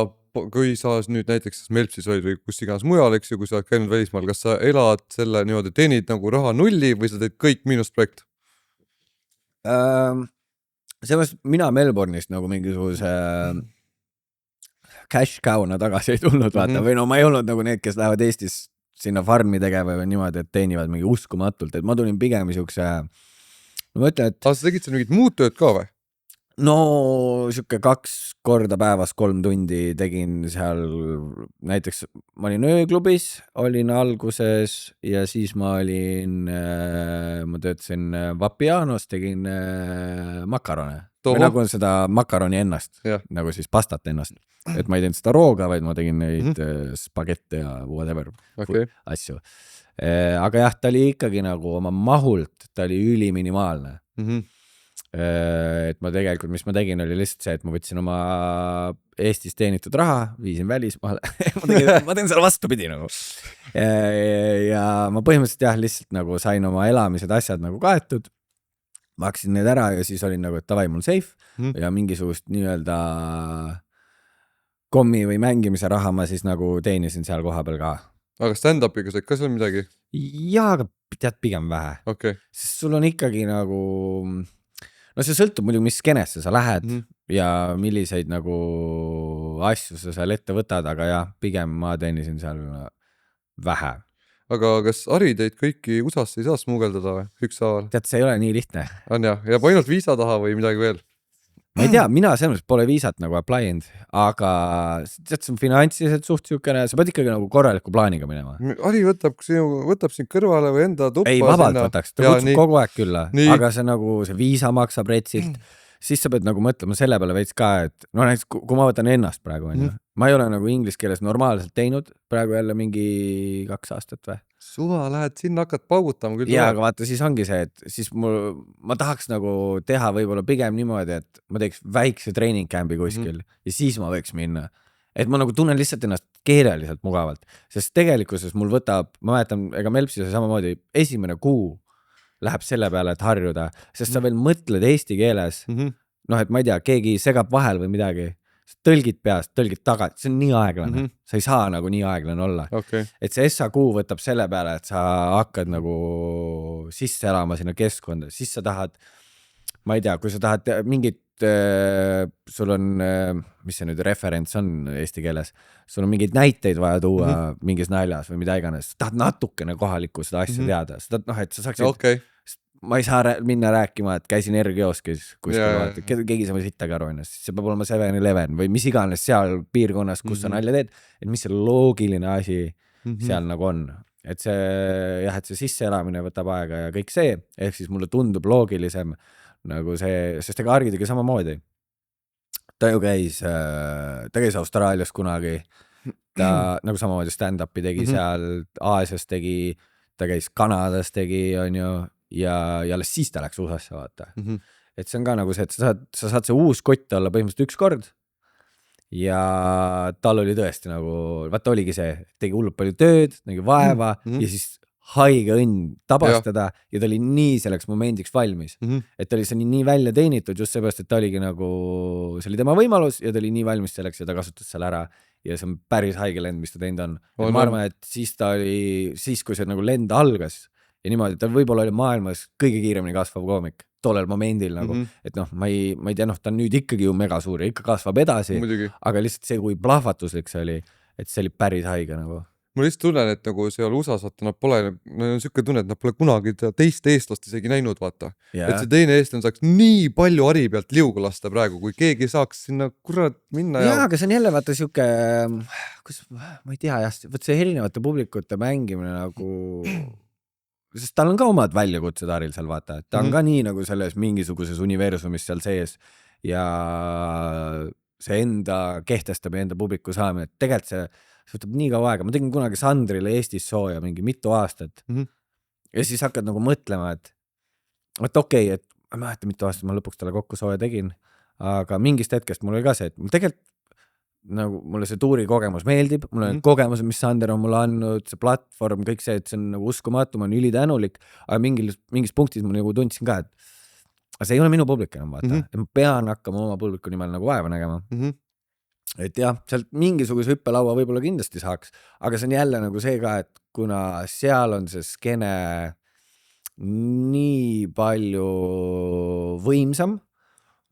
A: kui sa nüüd näiteks Melpsis olid või kus iganes mujal, eks ju, kui sa oled käinud välismaal, kas sa elad selle niimoodi, teenid nagu raha nulli või sa teed kõik miinusprojekt?
B: Seepärast mina Melbourne'ist nagu mingisuguse cash cow'na tagasi ei tulnud, vaata, või no ma ei olnud nagu need, kes lähevad Eestis sinna farmi tegema või niimoodi, et teenivad mingi uskumatult, et ma tulin pigem siukse, ma ütlen, et...
A: Sa tegid seal mingit muud tööd ka või?
B: No siuke 2 korda päevas 3 tundi tegin seal, näiteks ma olin ööklubis, olin alguses ja siis ma töötasin Vapianos, tegin makarone. Või nagu seda makaroni ennast, nagu siis pastat ennast. Et ma ei teinud seda rooga, vaid ma tegin neid spagette ja whatever asju. Aga jah, ta oli ikkagi nagu oma mahult, ta oli üliminimaalne. Et ma tegelikult, mis ma tegin, oli lihtsalt see, et ma võtsin oma Eestis teenitud raha, viisin välismaale ma teen selle vastupidi nagu. Ja ma põhimõtteliselt jah, lihtsalt nagu sain oma elamised asjad nagu kaetud, maksin need ära ja siis olin nagu, et davai, mul safe ja mingisugust nii-öelda kommi või mängimise raha ma siis nagu teenisin seal koha peal ka.
A: Aga stand-upiga said ka seal midagi?
B: Jaa, aga tead pigem vähe. Sest sul on ikkagi nagu... No see sõltub muidu, mis skenesse sa lähed ja milliseid nagu asju sa seal ette võtad, aga jah, pigem ma teenisin seal vähe.
A: Aga kas Ari teid kõiki USA-sse ei saa smugeldada või? Ükshaaval?
B: Tead, see ei ole nii lihtne.
A: On jah? Ja ainult viisa taha või midagi veel?
B: Ma ei tea, mina selles pole viisat nagu applied, aga tead, see on finantsiliselt suht siukene, sa pead ikkagi nagu korraliku plaaniga minema.
A: Ari võtab sind kõrvale või enda tuppa.
B: Ei, vabalt võtaks, ta kutsub kogu aeg külla, aga see nagu see viisa maksab retsilt, siis sa pead nagu mõtlema selle peale veits ka, et no näiteks kui ma võtan ennast praegu, ma ei ole nagu inglise keeles normaalselt teinud praegu jälle mingi 2 aastat või?
A: Suva, lähed sinna, hakkad paugutama küll.
B: Jaa, aga vaata, siis ongi see, et siis ma tahaks nagu teha võib-olla pigem niimoodi, et ma teeks väikse treeningcampi kuskil ja siis ma võiks minna. Et ma nagu tunnen lihtsalt ennast keeleliselt mugavalt, sest tegelikkuses mul võtab, ma mäletan, ega Melpsis samamoodi esimene kuu läheb selle peale, et harjuda, sest sa veel mõtled eesti keeles, noh, et ma ei tea, keegi segab vahel või midagi, tõlgid peast, tõlgid tagasi, see on nii aeglane, sa ei saa nagu nii aeglane olla. Et see SAQ võtab selle peale, et sa hakkad nagu sisse elama sinna keskkonda, siis sa tahad, ma ei tea, kui sa tahad mingit, sul on, mis see nüüd referents on eesti keeles, sul on mingeid näiteid vaja tuua mingis naljas või mida iganes, sa tahad natukene kohalikku seda asja teada, sa tahad, noh, et sa saaksid, ma ei saa minna rääkima, et käisin R-kioskis kuskil, keegi sa või sittagi aru ennast, siis see peab olema 7-11 või mis iganes seal piirkonnas, kus sa nalja teed, et mis see loogiline asi seal nagu on. Et see, jah, et see sisseelamine võtab aega ja kõik see, ehk siis mulle tundub loogilisem nagu see, sest ega Argi tegi samamoodi. Ta ju käis Austraalias kunagi, ta nagu samamoodi stand-upi tegi seal, Aasias tegi, ta käis Kanadas tegi, on ju, ja alles siis ta läks USA-sse vaata. Et see on ka nagu see, et sa saad see uus kott olla põhimõtteliselt 1 kord ja tal oli tõesti nagu, vaata oligi see, tegi hullult palju tööd, nägi vaeva ja siis haige õnn tabastada ja ta oli nii selleks momendiks valmis. Et ta oli see nii välja teenitud just seepärast, et ta oligi nagu, see oli tema võimalus ja ta oli nii valmis selleks ja ta kasutas seal ära ja see on päris haige lend, mis ta teinud on. Ma arvan, et siis ta oli, siis kui see nagu lend algas ja niimoodi, ta võib-olla oli maailmas kõige kiiremini kasvav koomik tollel momendil nagu, et noh, ma ei tea, noh, ta on nüüd ikkagi ju mega suur ja ikka kasvab edasi, aga lihtsalt see, kui plahvatuslik see oli, et see oli päris haige nagu.
A: Ma lihtsalt tunnen, et nagu seal USA-s vaata, nad pole, no on siuke tunne, et nad pole kunagi teist eestlast isegi näinud, vaata. Et see teine eestlane saaks nii palju Ari pealt liugu lasta praegu, kui keegi saaks sinna kurat minna.
B: Ja, aga see on jälle vaata siuke, ma ei tea, võt see erinevate publikute mängimine nagu... Sest tal on ka omad väljakutsed Aril seal vaata, et ta on ka nii nagu selles mingisuguses universumis seal sees ja see enda kehtestab ja enda publiku saamine, et tegelikult see võtab nii kaua aega, ma tegin kunagi Sandrile Eestis sooja mingi mitu aastat ja siis hakkad nagu mõtlema, et okei, et ma ei mäleta mitu aastat ma lõpuks talle kokku sooja tegin, aga mingist hetkest mul oli ka see, et mul tegelikult nagu mulle see tuuri kogemus meeldib, mulle need kogemused, mis Sander on mulle andnud, see platvorm, kõik see, et see on nagu uskumatu, ma olen ülitänulik, aga mingis punktis ma nagu tundsin ka, et see ei ole minu publik enam, vaata. Ma pean hakkama oma publiku nimel nagu vaeva nägema. Et jah, sealt mingisuguse hüppelaua võib-olla kindlasti saaks, aga see on jälle nagu see ka, et kuna seal on see skene nii palju võimsam,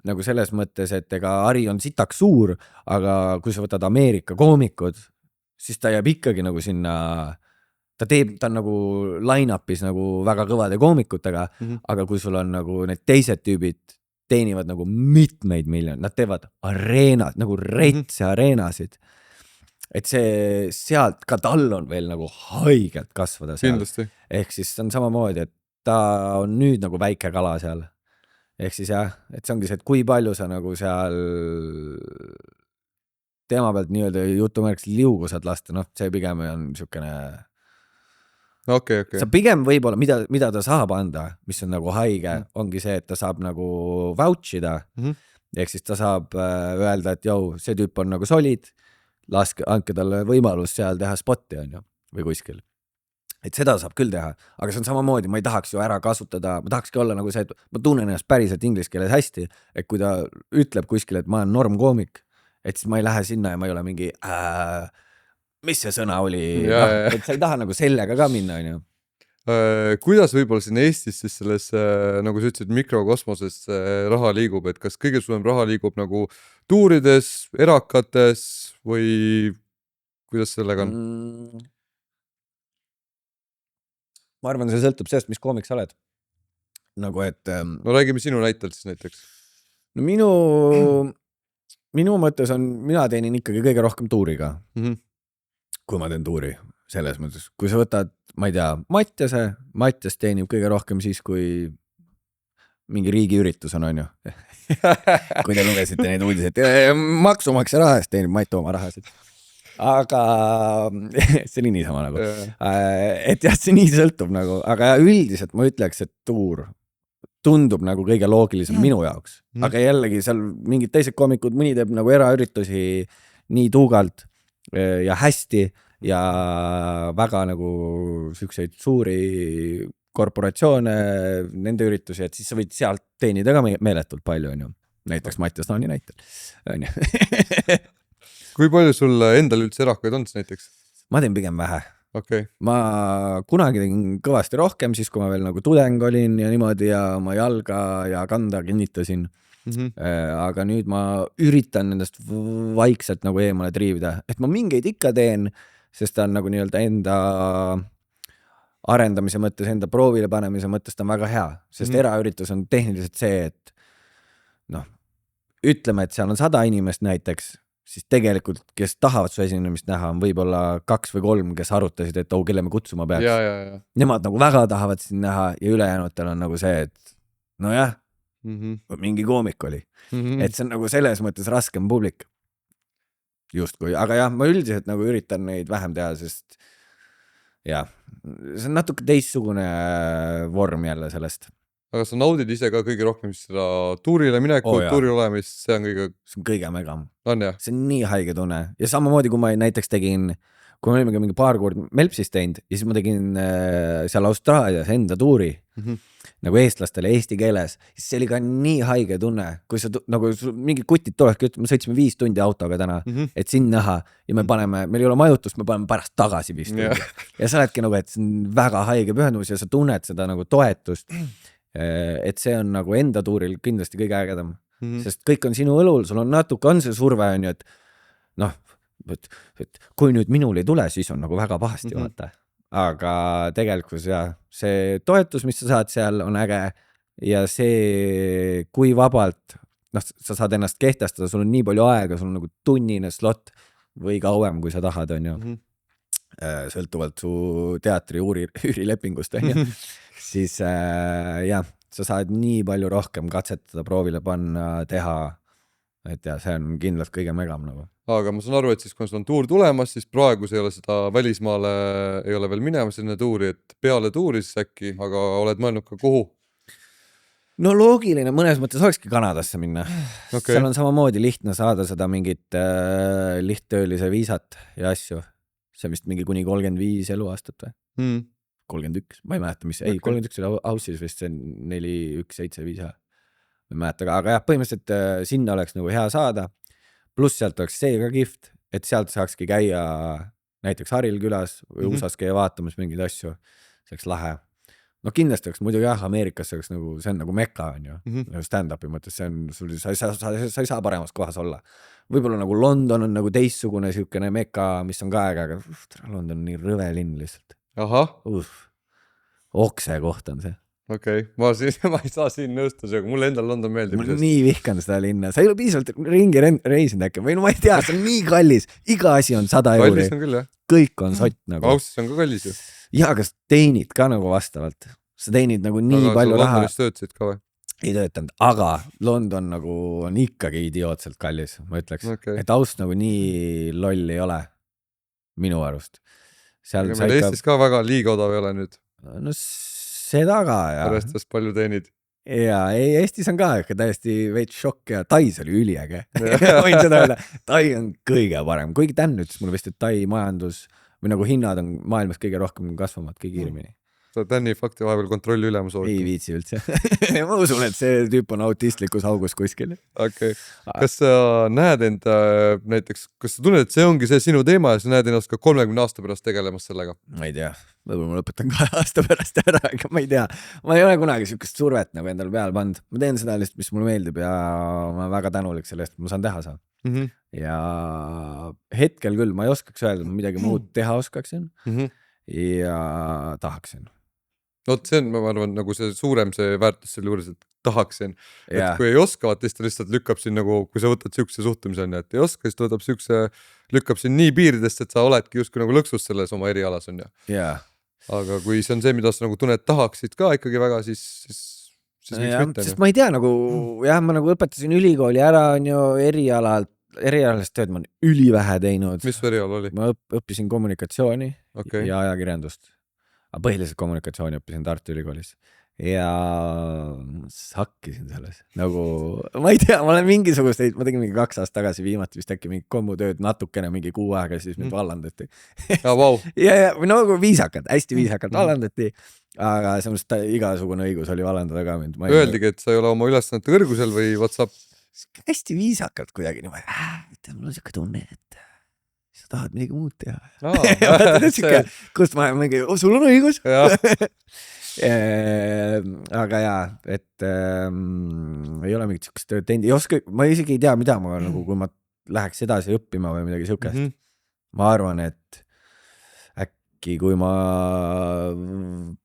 B: nagu selles mõttes, et ega Ari on sitaks suur, aga kui sa võtad Ameerika koomikud, siis ta jääb ikkagi nagu sinna, ta on nagu line-upis nagu väga kõvade koomikutega, aga kui sul on nagu need teised tüübid teenivad nagu mitmeid miljoneid, nad teevad areenad, nagu retse areenasid. Et see sealt ka tal on veel nagu haigelt kasvada seal.
A: Kindlasti.
B: Ehk siis see on samamoodi, et ta on nüüd nagu väike kala seal. Ehk siis jah, et see ongi see, et kui palju sa nagu seal teema pealt nii-öelda jutumärks liugu saad lasta, see pigem on niisugune
A: Okay.
B: Sa pigem võib-olla, mida ta saab anda, mis on nagu haige, ongi see, et ta saab nagu vouchida, ehk siis ta saab öelda, et jou, see tüüp on nagu solid, andke talle võimalus seal teha spotti on ju, või kuskil. Et seda saab küll teha, aga see on samamoodi, ma ei tahaks ju ära kasutada, ma tahakski olla nagu see, et ma tunnen ennast päriselt inglise keeles hästi, et kui ta ütleb kuskil, et ma olen normkoomik, et siis ma ei lähe sinna ja ma ei ole mingi mis see sõna oli, et sa ei taha nagu sellega ka minna, on ju.
A: Kuidas võib-olla siin Eestis siis selles, nagu sa ütlesid, mikrokosmoses raha liigub, et kas kõige suurem raha liigub nagu tuurides, erakates või kuidas sellega on?
B: Ma arvan, see sõltub sellest, mis koomik sa oled. Nagu, et...
A: No räägime sinu näitelt siis näiteks.
B: No minu mõttes on, mina teenin ikkagi kõige rohkem tuuriga. Kui ma teen tuuri, selles mõttes. Kui sa võtad, ma ei tea, Mattias teenib kõige rohkem siis, kui mingi riigiüritus on ju. Kui te lugesite neid uudiseid, maksumaksja raha eest teenib Mati oma rahasid. Aga see oli niisama nagu. Et jah, see nii sõltub nagu, aga üldiselt ma ütleks, et tuur tundub nagu kõige loogilisem minu jaoks. Aga jällegi seal mingid teised koomikud, mõni teeb nagu eraüritusi nii tuugalt ja hästi ja väga nagu siukseid suuri korporatsioone, nende üritusi, et siis sa võid sealt teenida ka meeletult palju, on ju. Näiteks Mattias Taani näitel.
A: Kui palju sul endal üldse erakaid on näiteks?
B: Ma teen pigem vähe.
A: Okay.
B: Ma kunagi tegin kõvasti rohkem, siis kui ma veel nagu tudeng olin ja niimoodi ja ma jalga ja kanda kinnitasin. Aga nüüd ma üritan nendest vaikselt nagu eemale triivida, et ma mingeid ikka teen, sest ta on nagu nii-öelda enda arendamise mõttes, enda proovile panemise mõttes ta on väga hea, sest eraüritus on tehniliselt see, et ütleme, et seal on 100 inimest näiteks, siis tegelikult, kes tahavad su esinemist näha, on võib-olla 2 või 3, kes arutasid, et kelle me kutsuma peaks.
A: Ja.
B: Nemad nagu väga tahavad siin näha ja ülejäänutel on nagu see, et nojah, mingi koomik oli. Et see on nagu selles mõttes raskem publik. Justkui. Aga jah, ma üldiselt nagu üritan neid vähem teha, sest jah, see on natuke teistsugune vorm jälle sellest.
A: Aga sa naudid ise ka kõige rohkem seda tuurile mineku, tuuri olemist, see on kõige
B: megam.
A: On jah?
B: See on nii haige tunne. Ja samamoodi, kui ma näiteks tegin, kui me olime mingi paar kord Melpsis teinud ja siis ma tegin seal Austraalias enda tuuri, nagu eestlastele eesti keeles, siis see oli ka nii haige tunne, kui sa nagu mingid kutid tulevadki, me sõitsime 5 tundi autoga täna, et siin näha ja meil ei ole majutust, me paneme pärast tagasi 5 tundi. Ja sa oledki nagu, et see on väga haige pühendumus ja sa tunned seda nagu toetust, et see on nagu enda tuuril kindlasti kõige ägedam, sest kõik on sinu õlul, sul on natuke, on see surve on ju, et kui nüüd minul ei tule, siis on nagu väga pahasti vaata. Aga tegelikult see toetus, mis sa saad seal, on äge ja see, kui vabalt sa saad ennast kehtestada, sul on nii palju aega, sul on nagu tunnine slot või kauem, kui sa tahad, on ju. Sõltuvalt su teatri üürilepingust, on ju. Siis jah, sa saad nii palju rohkem katsetada, proovile panna, teha, et ja see on kindlalt kõige megam nagu.
A: Aga ma saan aru, et siis kui sul on tuur tulemas, siis praegu ei ole seda välismaale, ei ole veel minema selline tuuri, et peale tuuri siis äkki, aga oled mõelnud ka kuhu?
B: no loogiline, mõnes mõttes olekski Kanadasse minna
A: Okay.
B: Seal on samamoodi lihtne saada seda mingit lihttöölise viisat ja asju. See on vist mingi kuni 35 eluaastat või? 31, ma ei mäleta, mis, ei, 31 oli Aussis vist see 4175 ma ei mäleta, aga jah, põhimõtteliselt sinna oleks nagu hea saada. Pluss sealt oleks see ka kihvt, et sealt saakski käia näiteks Haril külas või USAs käia vaatamas mingeid asju. See oleks lahe. No kindlasti oleks muidugi jah, Ameerikas oleks nagu, see on nagu mekka on ju, stand-upi mõttes, see on, sa ei saa paremas kohas olla. Võib-olla nagu London on nagu teistsugune siukene mekka, mis on ka aega, aga London on nii rõve linn lihtsalt.
A: Ahah.
B: Okse koht on see.
A: Okei, ma ei saa siin nõustada, aga mulle endal London meeldib.
B: Ma nii vihkan seda linna. Sa ei ole piisavalt ringi reisinud äkki. Või no ma ei tea, see on nii kallis. Iga asi on 100 euri.
A: Kallis on küll, jah.
B: Kõik on sott nagu.
A: Aussis on ka kallis ju.
B: Ja, kas teenid ka nagu vastavalt? Sa teenid nagu nii palju raha.
A: Londonis töötasid ka või?
B: Ei töötanud, aga London nagu on ikkagi idiootselt kallis, ma ütleks. Et Aust nagu nii loll ei ole. Minu arust.
A: Aga meil Eestis ka väga liiga odav ei ole nüüd.
B: No seda ka, jah.
A: Arvestades palju teenid.
B: Ja, ei, Eestis on ka täiesti veits šokk ja Tais oli üliäge. Võin seda öelda. Tai on kõige parem. Kuigi tän ütles mulle vist, et Tai majandus või nagu hinnad on maailmas kõige rohkem kasvamad, kõige kiiremini.
A: Tänni fakti vahepeal kontrolli ülemus oota.
B: Ei viitsi üldse. Ma usun, et see tüüp on autistlikus augus kuskil.
A: Okay. Kas sa näed enda näiteks, kas sa tunned, et see ongi see sinu teema ja sa näed ennast ka 30 aasta pärast tegelemas sellega?
B: Ma ei tea. Võib-olla ma lõpetan 2 aasta pärast ära, aga ma ei tea. Ma ei ole kunagi siukest survet nagu endal peal pand. Ma teen seda lihtsalt, mis mulle meeldib ja ma olen väga tänulik sellest, et ma saan teha saa. Ja hetkel küll ma ei oskaks öelda, ma midagi muud teha oskaksin ja tahaksin.
A: Oot, see on, ma arvan, nagu see suurem see väärtus selle juures, et tahaksin. Et kui ei oska, vaat ta lihtsalt lükkab siin nagu, kui sa võtad siukse suhtumise on, et ei oska, siis ta võtab siukse, lükkab siin nii piiridest, et sa oledki justkui nagu lõksus selles oma erialas on ja. Aga kui see on see, mida sa nagu tunned tahaksid ka ikkagi väga, siis miks mitte?
B: Sest ma ei tea, nagu, jah, ma nagu õpetasin ülikooli ära, on ju erialast tööd ma olen ülivähe teinud.
A: Mis eriala oli?
B: Ma õppisin kommunikatsiooni ja ajakirjandust. Põhiliselt kommunikatsiooni õppisin Tartu Ülikoolis ja hakkisin selles nagu, ma ei tea, ma olen mingisugust, ma tegin mingi 2 aastat tagasi viimati vist äkki mingi kommutööd natukene mingi 6 aega, siis mind vallandati.
A: Wow.
B: ja nagu viisakalt, hästi viisakalt vallandati, aga samas igasugune õigus oli vallandada ka mind.
A: Öeldigi, et sa ei ole oma ülesannete kõrgusel või WhatsApp?
B: Hästi viisakalt kuidagi niimoodi, mul on siuke tunne, et sa tahad midagi muud teha. Kust ma mingi, sul on õigus. Aga jaa, et ei ole mingit siukest tööd teinud. Ma isegi ei tea, mida ma nagu, kui ma läheks edasi õppima või midagi siukest. Ma arvan, et äkki kui ma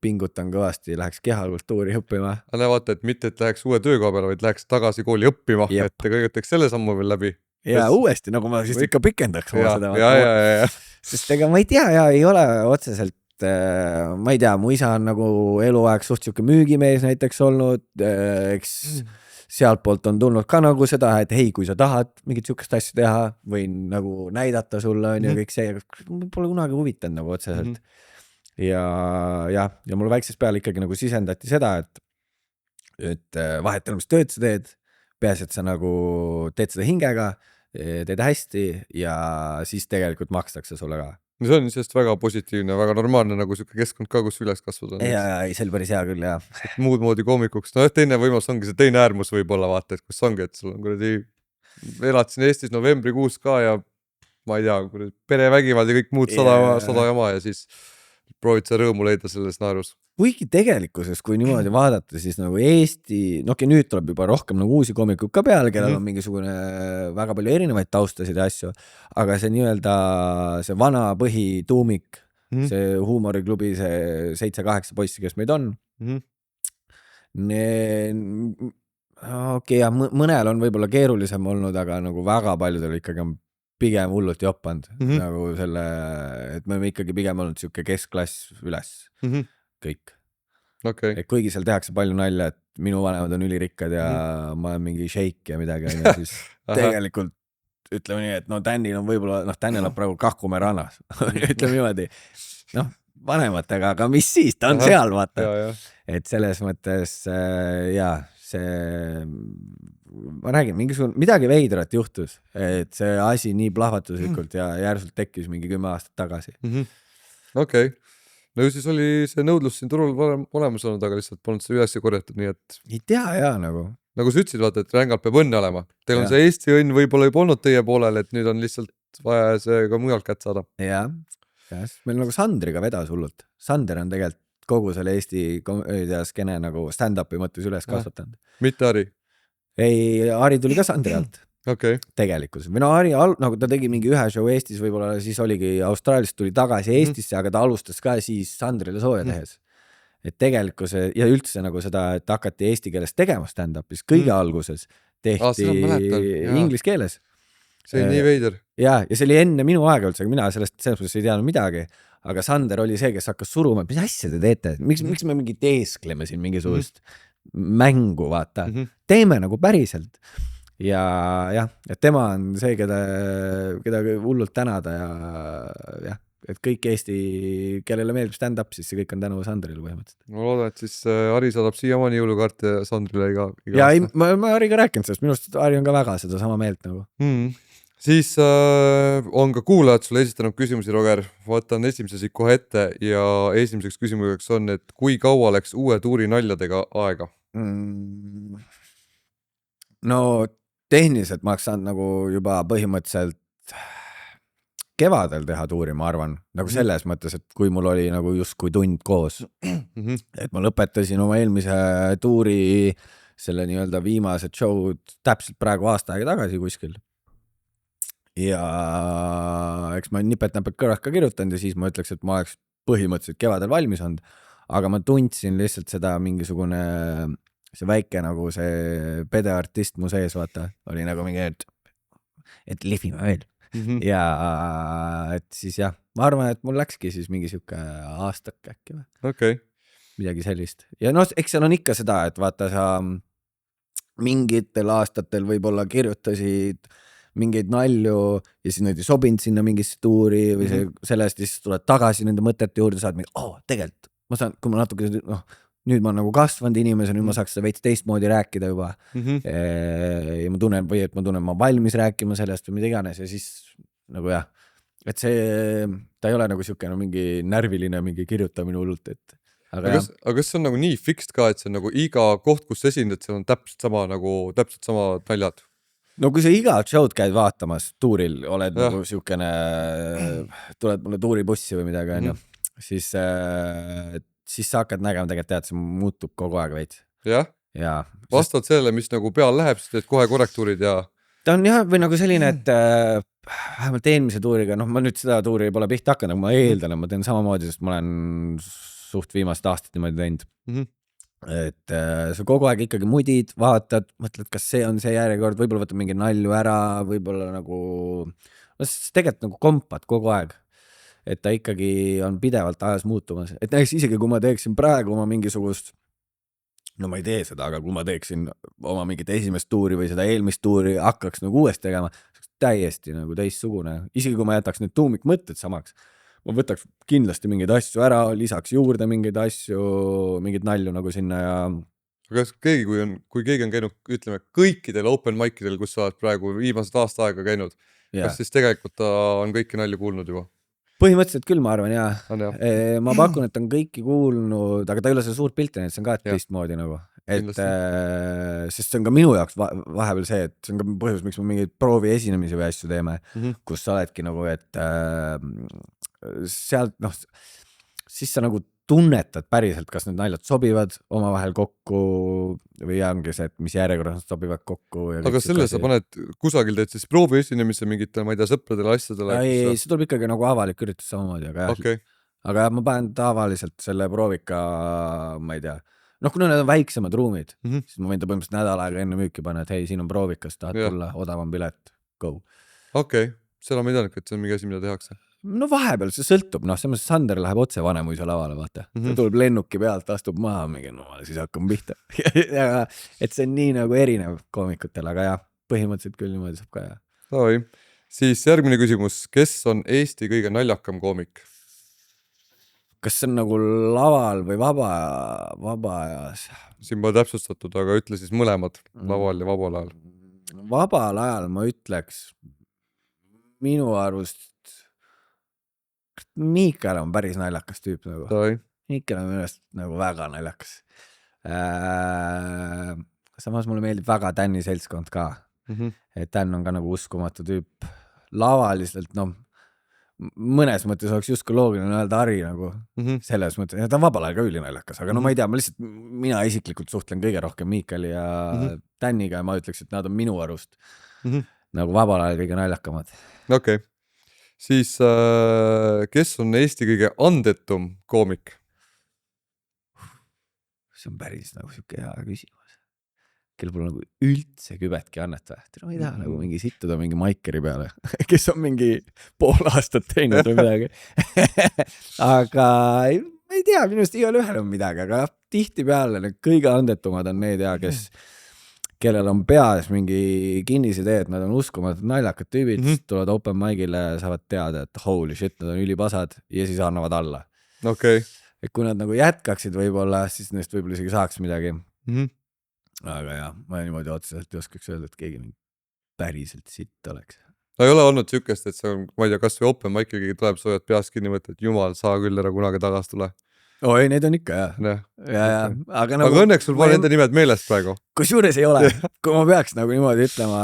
B: pingutan kõvasti, läheks kehakultuuri õppima.
A: Aga vaata, et mitte, et läheks uue töökoha peale, vaid läheks tagasi kooli õppima, et kõigepealt teeks selle sammu veel läbi.
B: Ja uuesti, nagu ma siis ikka pikendaks seda.
A: Ja.
B: Sest ega ma ei tea ja ei ole otseselt, ma ei tea, mu isa on nagu eluaeg suht siuke müügimees näiteks olnud, eks sealt poolt on tulnud ka nagu seda, et hei, kui sa tahad mingit siukest asja teha, võin nagu näidata sulle on ja kõik see, pole kunagi huvitanud nagu otseselt. Ja mul väiksest peale ikkagi nagu sisendati seda, et vahetel, mis tööd sa teed, peas, et sa nagu teed seda hingega, teed hästi ja siis tegelikult makstakse sulle ka.
A: See on sellest väga positiivne, väga normaalne nagu siuke keskkond ka, kus üles kasvada.
B: Ja, see oli päris hea küll, jah.
A: Muud moodi koomikuks. No teine võimalus ongi see teine äärmus võib-olla vaata, et kus ongi, et sul on kuradi, elad siin Eestis novembrikuus ka ja ma ei tea, perevägivald ja kõik muud sada jama ja siis proovid sa rõõmu leida selles naerus.
B: Kuigi tegelikkuses, kui niimoodi vaadata, siis nagu Eesti, nüüd tuleb juba rohkem nagu uusi koomikuid ka peale, kellel on mingisugune väga palju erinevaid taustasid ja asju, aga see nii-öelda see vana põhituumik, see huumoriklubi, see 7-8 poissi, kes meid on, ja mõnel on võib-olla keerulisem olnud, aga nagu väga paljudel ikkagi on pigem hullult joppanud, nagu selle, et me oleme ikkagi pigem olnud siuke keskklass üles. Kõik. Et kuigi seal tehakse palju nalja, et minu vanemad on ülirikkad ja ma olen mingi šeik ja midagi, siis tegelikult ütleme nii, et Tänil on võib-olla, Tänil on praegu Kahkumäe rannas, ütleme niimoodi, vanematega, aga mis siis, ta on seal, vaata. Et selles mõttes, see, ma räägin, mingisugune, midagi veidrat juhtus, et see asi nii plahvatuslikult ja järsult tekkis mingi 10 aastat tagasi.
A: Okei. No siis oli see nõudlus siin turul olemas olnud, aga lihtsalt polnud see üles korjatud, nii et
B: ei tea ja nagu
A: sa ütlesid, vaata, et rängalt peab õnne olema. Teil on see Eesti õnn võib-olla juba olnud teie poolel, et nüüd on lihtsalt vaja see ka mujalt kätt saada.
B: jah, meil nagu Sandriga vedas hullult. Sander on tegelikult kogu selle Eesti komöödiaskene nagu stand-up'i mõttes üles kasvatanud.
A: Mitte Ari?
B: Ei, Ari tuli ka Sandri alt.
A: Okay.
B: Tegelikult. Või no Ari, nagu ta tegi mingi ühe show Eestis, võib-olla siis oligi Austraaliast tuli tagasi Eestisse, aga ta alustas ka siis Sandrile sooja tehes. Et tegelikult ja üldse nagu seda, et hakati eesti keeles tegema stand-up'is, kõige alguses tehti inglise keeles.
A: See on nii veider.
B: Ja see oli enne minu aega üldse, mina sellest selles ei teadnud midagi, aga Sander oli see, kes hakkas suruma, mis asja te teete, miks me mingi teeskleme siin mingisugust mängu, vaata, teeme nagu päriselt. Ja tema on see, keda hullult tänada ja, et kõik Eesti, kellele meeldib stand-up, siis see kõik on tänu Sandrile põhimõtteliselt.
A: Ma loodan, et siis Ari saadab siiamaani jõulukaarte Sandrile iga
B: ja aasta. Ma Ariga rääkinud sellest, minu arust Ari on ka väga seda sama meelt nagu.
A: Siis on ka kuulajad sulle esitanud küsimusi, Roger. Võtan esimeseks kohe ette ja esimeseks küsimuseks on, et kui kaua läks uue tuuri naljadega aega?
B: No tehniliselt ma oleks saanud nagu juba põhimõtteliselt kevadel teha tuuri, ma arvan, nagu selles mõttes, et kui mul oli nagu justkui tund koos, et ma lõpetasin oma eelmise tuuri selle nii-öelda viimased show'd täpselt praegu aasta aega tagasi kuskil. Ja eks ma nipet-näpet kõrvas ka kirjutanud ja siis ma ütleks, et ma oleks põhimõtteliselt kevadel valmis olnud, aga ma tundsin lihtsalt seda mingisugune see väike nagu see pedeartist mu sees, vaata, oli nagu mingi, et lihvime veel. Ja et siis jah, ma arvan, et mul läkski siis mingi siuke aastak äkki või.
A: Okay.
B: Midagi sellist. Ja noh, eks seal on ikka seda, et vaata sa mingitel aastatel võib-olla kirjutasid mingeid nalju ja siis need ei sobinud sinna mingisse tuuri või sellest siis tuled tagasi nende mõtete juurde, saad mingi, tegelikult ma saan, kui ma natuke, nüüd ma nagu kasvanud inimese, nüüd ma saaks seda veits teistmoodi rääkida juba. Ja ma tunnen, ma valmis rääkima sellest või mida iganes ja siis nagu jah, et see, ta ei ole nagu siuke mingi närviline mingi kirjutamine hullult, et
A: aga kas see on nagu nii fixed ka, et see on nagu iga koht, kus esindad, seal on täpselt sama naljad?
B: No kui sa iga show'd käid vaatamas tuuril, oled nagu siukene, tuled mulle tuuribussi või midagi, siis sa hakkad nägema tegelikult, see muutub kogu aeg veits.
A: Jah?
B: Ja.
A: Vastavad sellele, mis nagu peal läheb, siis teed kohe korrektuurid ja...
B: Ta on jah, või nagu selline, et vähemalt eelmise tuuriga, ma nüüd seda tuuri pole pihta hakanud, aga ma eeldan, et ma teen samamoodi, sest ma olen suht viimast aastat niimoodi teinud. Et sa kogu aeg ikkagi mudid, vaatad, mõtled, kas see on see järjekord, võib-olla võtad mingi nalju ära, võib-olla nagu, tegelikult nagu kompad kogu aeg. Et ta ikkagi on pidevalt ajas muutumas. Et näiteks isegi kui ma teeksin praegu oma mingisugust, no ma ei tee seda, aga kui ma teeksin oma mingit esimest tuuri või seda eelmist tuuri hakkaks nagu uuesti tegema, täiesti nagu teistsugune. Isegi kui ma jätaks need tuumikmõtted samaks, ma võtaks kindlasti mingeid asju ära, lisaks juurde mingeid asju, mingeid nalju nagu sinna ja...
A: Aga kui keegi on käinud, ütleme, kõikidel open mic'idel, kus sa oled praegu viimased aasta aega käinud, kas siis tegelikult ta on kõiki nalju kuulnud juba?
B: Põhimõtteliselt küll, ma arvan, jah. Ma pakun, et on kõiki kuulnud, aga ta ei ole see suur pilt, et see on ka teistmoodi nagu. Sest see on ka minu jaoks vahepeal see, et see on ka põhjus, miks me mingeid proovi esinemisi või asju teeme, kus sa oledki nagu, et sealt, siis sa nagu tunnetad päriselt, kas need naljad sobivad omavahel kokku või ongi see, et mis järjekorras nad sobivad kokku.
A: Aga selle sa paned kusagil teed siis proovi esinemise mingitele, ma ei tea, sõpradele, asjadele?
B: Ei, see tuleb ikkagi nagu avalik üritus samamoodi, aga ma panen tavaliselt selle proovika, ma ei tea, kui need on väiksemad ruumid, siis ma võin ta põhimõtteliselt nädal aega enne müüki panna, et hei, siin on proovikas, tahad tulla, odavam pilet, go.
A: Seda ma ei teadnud, et see on mingi asi, mida tehakse.
B: No vahepeal see sõltub, selles Sander läheb otse Vanemuise lavale, vaata. Ta tuleb lennuki pealt, astub maha, siis hakkame pihta. Et see on nii nagu erinev koomikutel, aga jah, põhimõtteliselt küll niimoodi saab ka.
A: Davai. Siis järgmine küsimus, kes on Eesti kõige naljakam koomik?
B: kas see on nagu laval või vaba ajas?
A: Siin pole täpsustatud, aga ütle siis mõlemad, laval ja vabal ajal.
B: Vabal ajal ma ütleks minu arvust Miikal on päris naljakas tüüp nagu. Miikal on minu arvust nagu väga naljakas. Samas mulle meeldib väga Tänni seltskond ka. Et Tän on ka nagu uskumatu tüüp. Lavaliselt, mõnes mõttes oleks justkui loogiline öelda Ari nagu selles mõttes, ta on vabal ajal ka ülinaljakas, aga ma ei tea, mina isiklikult suhtlen kõige rohkem Miikali ja Tänniga ja ma ütleks, et nad on minu arust nagu vabal ajal kõige naljakamad.
A: Okei. Siis kes on Eesti kõige andetum koomik?
B: See on päris nagu siuke hea küsimus. Kel pole nagu üldse kübetki annet või? Ma ei taha nagu mingi sittuda mingi maikeri peale, kes on mingi pool aastat teinud või midagi. Aga ma ei tea, minust igal ühel on midagi, aga tihti peale need kõige andetumad on need kellel on peas mingi kinnisidee, et nad on uskumatud naljakad tüübid, tulevad open mic'ile ja saavad teada, et holy shit, nad on ülipasad ja siis annavad alla.
A: Okei.
B: Et kui nad nagu jätkaksid võib-olla, siis neist võib-olla isegi saaks midagi. Aga jah, ma niimoodi otseselt ei oskaks öelda, et keegi päriselt sitt oleks.
A: Ei ole olnud sükest, et see on, ma ei tea, kas või open mic keegi tuleb, soovivad peas kinni mõtta, et jumal, saa küll ära kunagi tagas tule.
B: Oi, need on ikka, jah. Aga
A: õnneks sul pole nende nimed meelest praegu.
B: Kusjuures ei ole. Kui ma peaks nagu niimoodi ütlema,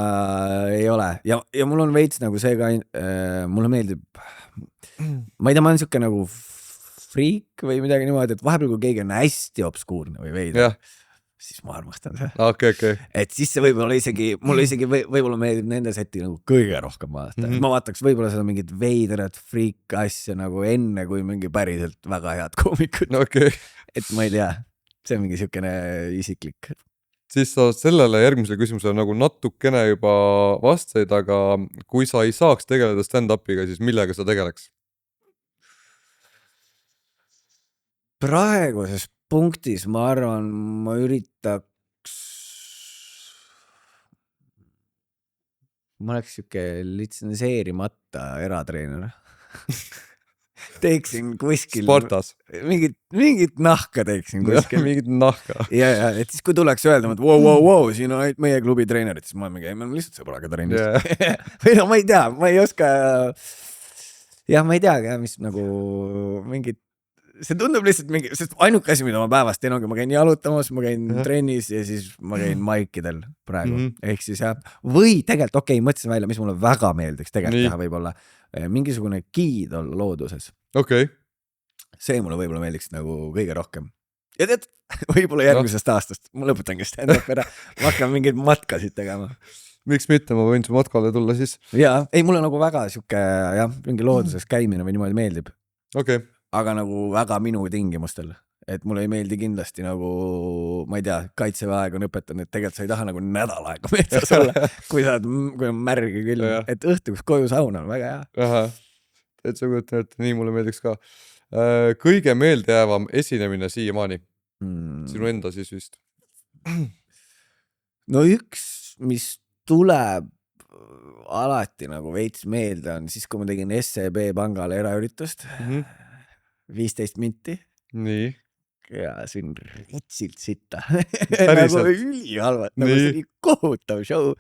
B: ei ole. Ja mul on veits nagu see ka, mulle meeldib, ma ei tea, ma olen siuke nagu friik või midagi niimoodi, et vahepeal kui keegi on hästi obskuurne või veidi, siis ma armastan see.
A: Okay.
B: Et siis see võib-olla isegi, mulle isegi võib-olla meeldib nende seti nagu kõige rohkem vaadata. Ma vaataks võib-olla seda mingit veidrat friik asja nagu enne kui mingi päriselt väga head koomikut.
A: Okay.
B: Et ma ei tea, see on mingi siukene isiklik.
A: Siis sa sellele järgmisele küsimusele nagu natukene juba vastasid, aga kui sa ei saaks tegeleda stand-upiga, siis millega sa tegeleks?
B: Praeguses punktis ma arvan, ma üritaks, ma oleks siuke litsenseerimata eratreener. Teeksin kuskil
A: Spartas.
B: Mingit nahka teeksin kuskil.
A: Mingit nahka.
B: Ja, et siis kui tuleks öelda, et wow, siin on meie klubi treenerid, siis ma mingi, me on lihtsalt sõbraga treenis. Või ma ei tea, ma ei oska, ma ei tea, mis nagu mingit, see tundub lihtsalt mingi, sest ainuke asi, mida ma päevast teen, ongi ma käin jalutamas, ma käin trennis ja siis ma käin maikidel praegu. Ehk siis või tegelikult, mõtlesin välja, mis mulle väga meeldiks tegelikult teha võib-olla mingisugune giid olla looduses.
A: Okay.
B: See mulle võib-olla meeldiks nagu kõige rohkem. Ja tead, võib-olla järgmisest aastast ma lõpetangi stand-up ära, ma hakkan mingeid matkasid tegema.
A: Miks mitte, ma võin su matkale tulla siis?
B: Jaa, ei, mulle nagu väga siuke, mingi looduses käimine või niimoodi meeldib.
A: Okay.
B: Aga nagu väga minu tingimustel, et mulle ei meeldi kindlasti nagu, ma ei tea, kaitseväe on õpetanud, et tegelikult sa ei taha nagu nädal aega metsas olla, kui on märgi küll, et õhtuks koju sauna on väga hea.
A: Et sa kujutan, et nii mulle meeldiks ka. Kõige meeldejäävam esinemine siiamaani? Sinu enda siis vist?
B: No üks, mis tuleb alati nagu veits meelde on siis, kui ma tegin SEB pangale eraüritust. 15 minti.
A: Nii.
B: Ja see on ritsilt sitta. Nagu ülihalvad, nagu see kohutav show.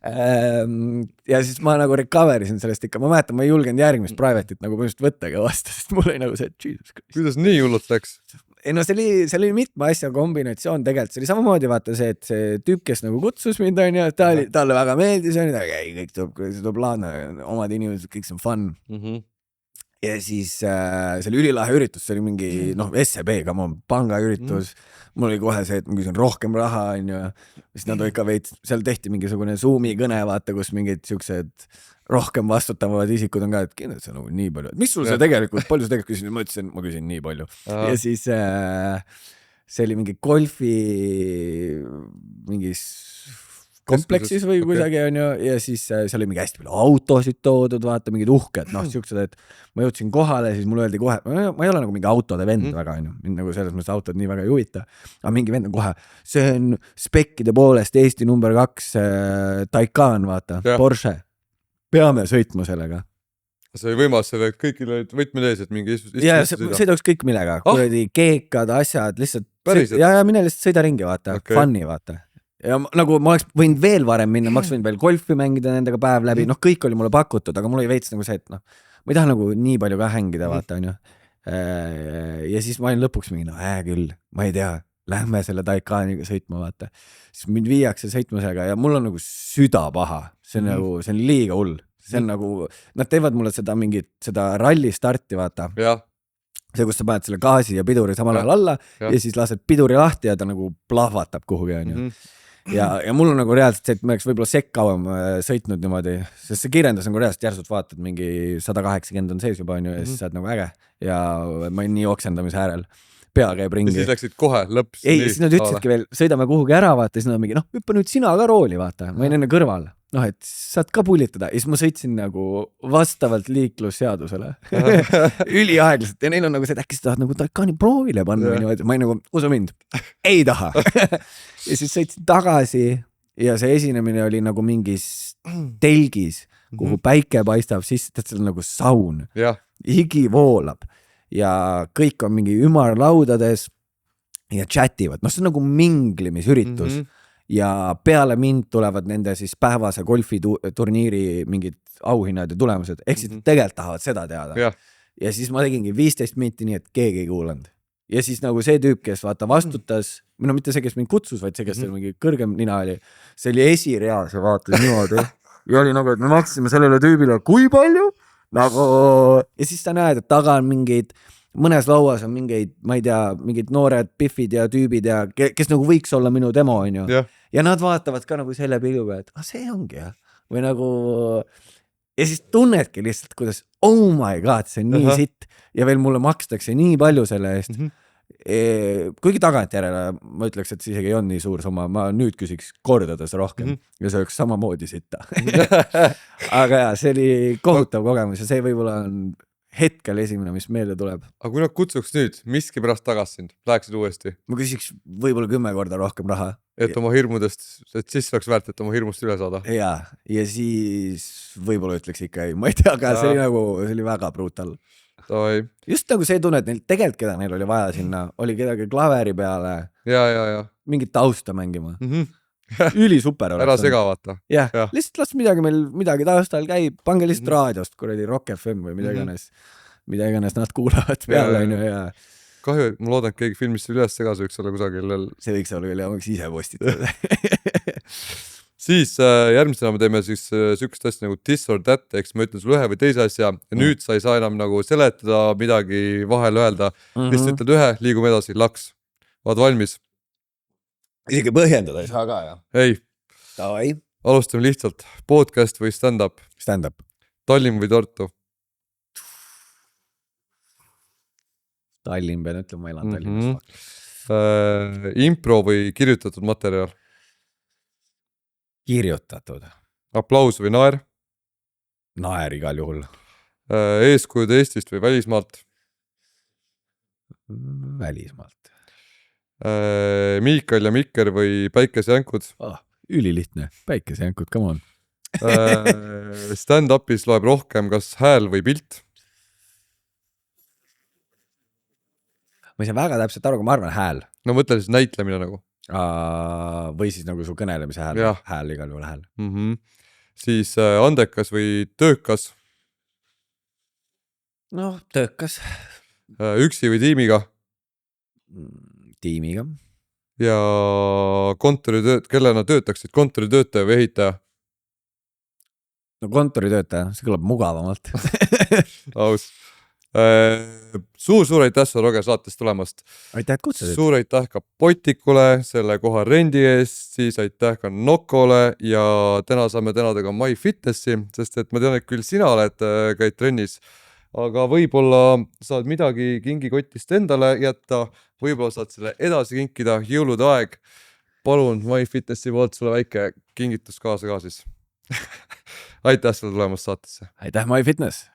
B: Ja siis ma nagu recoverisin sellest ikka. Ma mäletan, ma ei julgenud järgmist private'it nagu põhimõtteliselt võttagi vasta, sest mul oli nagu see, Jesus Christ.
A: Kuidas nii hullult läks?
B: Ei no see oli mitme asja kombinatsioon tegelikult. See oli samamoodi vaata see, et see tüüp, kes nagu kutsus mind on ja talle väga meeldis, kõik tuleb laadne, omad inimesed, kõik see on fun. Ja siis see oli ülilahe üritus, see oli mingi, SEB-ga, panga üritus, mul oli kohe see, et ma küsin rohkem raha, siis nad ikka veits, seal tehti mingisugune Zoomi kõne, vaata, kus mingid siuksed rohkem vastutavad isikud on ka, et kindlasti on nagu nii palju, mis sul see tegelikult, palju sa tegelikult küsin, ma küsin nii palju. Ja siis see oli mingi golfi mingis kompleksis või kuidagi on ju, ja siis seal oli mingi hästi palju autosid toodud, vaata, mingid uhked, siuksed, et ma jõudsin kohale, siis mul öeldi kohe, ma ei ole nagu mingi autode vend väga, on ju, mind nagu selles mõttes autod nii väga ei huvita, aga mingi vend on kohe, see on spekkide poolest Eesti number 2 Taycan, vaata, Porsche, peame sõitma sellega.
A: see oli võimas selle, et kõigil olid võtmed ees, et mingi
B: ja sõidaks kõik millega, kuradi keekad, asjad, lihtsalt ja mine lihtsalt sõida ringi, vaata, fun'i, vaata. Ja nagu ma oleks võinud veel varem minna, ma oleks võinud veel golfi mängida nendega päev läbi, noh, kõik oli mulle pakutud, aga mul oli veits nagu see, et noh, ma ei taha nagu nii palju ka hängida, vaata, on ju. Ja siis ma olin lõpuks mingi, no küll, ma ei tea, lähme selle Taycaniga sõitma, vaata. Siis mind viiakse sõitmusega ja mul on nagu süda paha, see on nagu, see on liiga hull. See on nagu, nad teevad mulle seda ralli starti, vaata. See, kus sa paned selle gaasi ja piduri samal ajal alla ja siis lased piduri lahti ja ta nagu plahvatab kuhugi, on ju. Ja mul on nagu reaalselt see, et ma oleks võib-olla kauem sõitnud niimoodi, sest see kirjendas nagu reaalselt järsult vaatad, mingi 180 on sees juba, on ju, ja siis saad nagu äge. Ja ma olin nii oksendamise äärel. Pea käib ringi. Ja
A: siis läksid kohe lõps.
B: Ei, siis nad ütlesidki veel, sõidame kuhugi ära, vaata, siis nad mingi, noh, hüppa nüüd sina ka rooli, vaata, ma olin enne kõrval. Noh, et saad ka pulitada ja siis ma sõitsin nagu vastavalt liiklusseadusele üliaeglaselt ja neil on nagu see, et äkki sa tahad nagu Taycani proovile panna või niimoodi, ma olin nagu, usu mind, ei taha ja siis sõitsin tagasi ja see esinemine oli nagu mingis telgis, kuhu päike paistab sisse, et see on nagu saun, higi voolab ja kõik on mingi ümarlaudades ja chativad, noh see on nagu minglimisüritus ja peale mind tulevad nende siis päevase golfiturniiri mingid auhinnad ja tulemused, ehk siis tegelikult tahavad seda teada. Ja siis ma tegingi 15 minti nii, et keegi ei kuulanud. Ja siis nagu see tüüp, kes vaata vastutas, no mitte see, kes mind kutsus, vaid see, kes mingi kõrgem nina oli, see oli esireal, see vaatas niimoodi. Ja oli nagu, et me maksime sellele tüübile kui palju, nagu, ja siis sa näed, et taga on mingid mõnes lauas on mingeid, ma ei tea, mingid noored piffid ja tüübid ja kes nagu võiks olla minu demo, on ju. Ja nad vaatavad ka nagu selle pilguga, et see ongi jah. Või nagu, ja siis tunnedki lihtsalt, kuidas, oh my god, see on nii sitt ja veel mulle makstakse nii palju selle eest. Kuigi tagantjärele ma ütleks, et see isegi ei on nii suur summa, ma nüüd küsiks kordades rohkem ja see oleks samamoodi sitta. Aga jah, see oli kohutav kogemus ja see võib-olla on hetkel esimene, mis meelde tuleb.
A: Aga kui nad kutsuks nüüd, miski pärast tagasi sind, läheksid uuesti?
B: Ma küsiks võib-olla 10 korda rohkem raha.
A: Et oma hirmudest, et siis oleks väärt, et oma hirmust üle saada.
B: Ja siis võib-olla ütleks ikka ei, ma ei tea, aga see oli väga brutal. Just nagu see tunne, et neil tegelikult keda neil oli vaja sinna, oli kedagi klaveri peale, mingit tausta mängima. Üli super oleks.
A: Ära sega vaata.
B: Jah, lihtsalt las midagi taustal käib, pange lihtsalt raadiost, kuradi Rock FM või mida iganes nad kuulavad peale.
A: Kahju, et ma loodan, et keegi filmist üles segas võiks olla kusagil.
B: See võiks olla küll ja võiks ise postitada.
A: Siis järgmisena me teeme siis sükest asja nagu this or that, eks ma ütlen sulle ühe või teise asja ja nüüd sa ei saa enam nagu seletada midagi vahel öelda. Lihtsalt ütled ühe, liigume edasi, laks. Vaad valmis?
B: Isegi põhjendada ei saa ka, jah?
A: Ei.
B: Davai.
A: Alustame lihtsalt. Podcast või stand-up?
B: Stand-up.
A: Tallinn või Tartu?
B: Tallinn pean ütlema, ma elan Tallinnas.
A: Impro või kirjutatud materjal?
B: Kirjutatud.
A: Aplaus või naer?
B: Naer igal juhul.
A: Eeskujud Eestist või välismaalt?
B: Välismaalt.
A: Miikal ja Mikker või päikesejänkud?
B: Ülilihtne, päikesejänkud, come on.
A: Stand-upis loeb rohkem kas hääl või pilt?
B: Ma ei saa väga täpselt aru, aga ma arvan hääl.
A: No mõtle siis näitlemine nagu.
B: Või siis nagu su kõnelemise hääl, hääl igal juhul hääl.
A: Siis andekas või töökas?
B: No, töökas.
A: Üksi või tiimiga?
B: Tiimiga.
A: Ja kellena töötaksid, kontoritöötaja või ehitaja?
B: No kontoritöötaja, see kõlab mugavamalt.
A: Aus. Suur aitäh sulle, Roger, saatest tulemast.
B: Aitäh, et kutsusid.
A: Suur aitäh ka Potikule selle koha rendi eest, siis aitäh ka Nokole ja täna saame tänada ka MyFitnessi, sest et ma tean, et küll sina käid trennis, aga võib-olla saad midagi kingikotist endale jätta, võib-olla saad selle edasi kinkida, jõulude aeg. Palun MyFitnessi poolt sulle väike kingitus kaasa ka siis. Aitäh sulle tulemast saatesse.
B: Aitäh, MyFitness.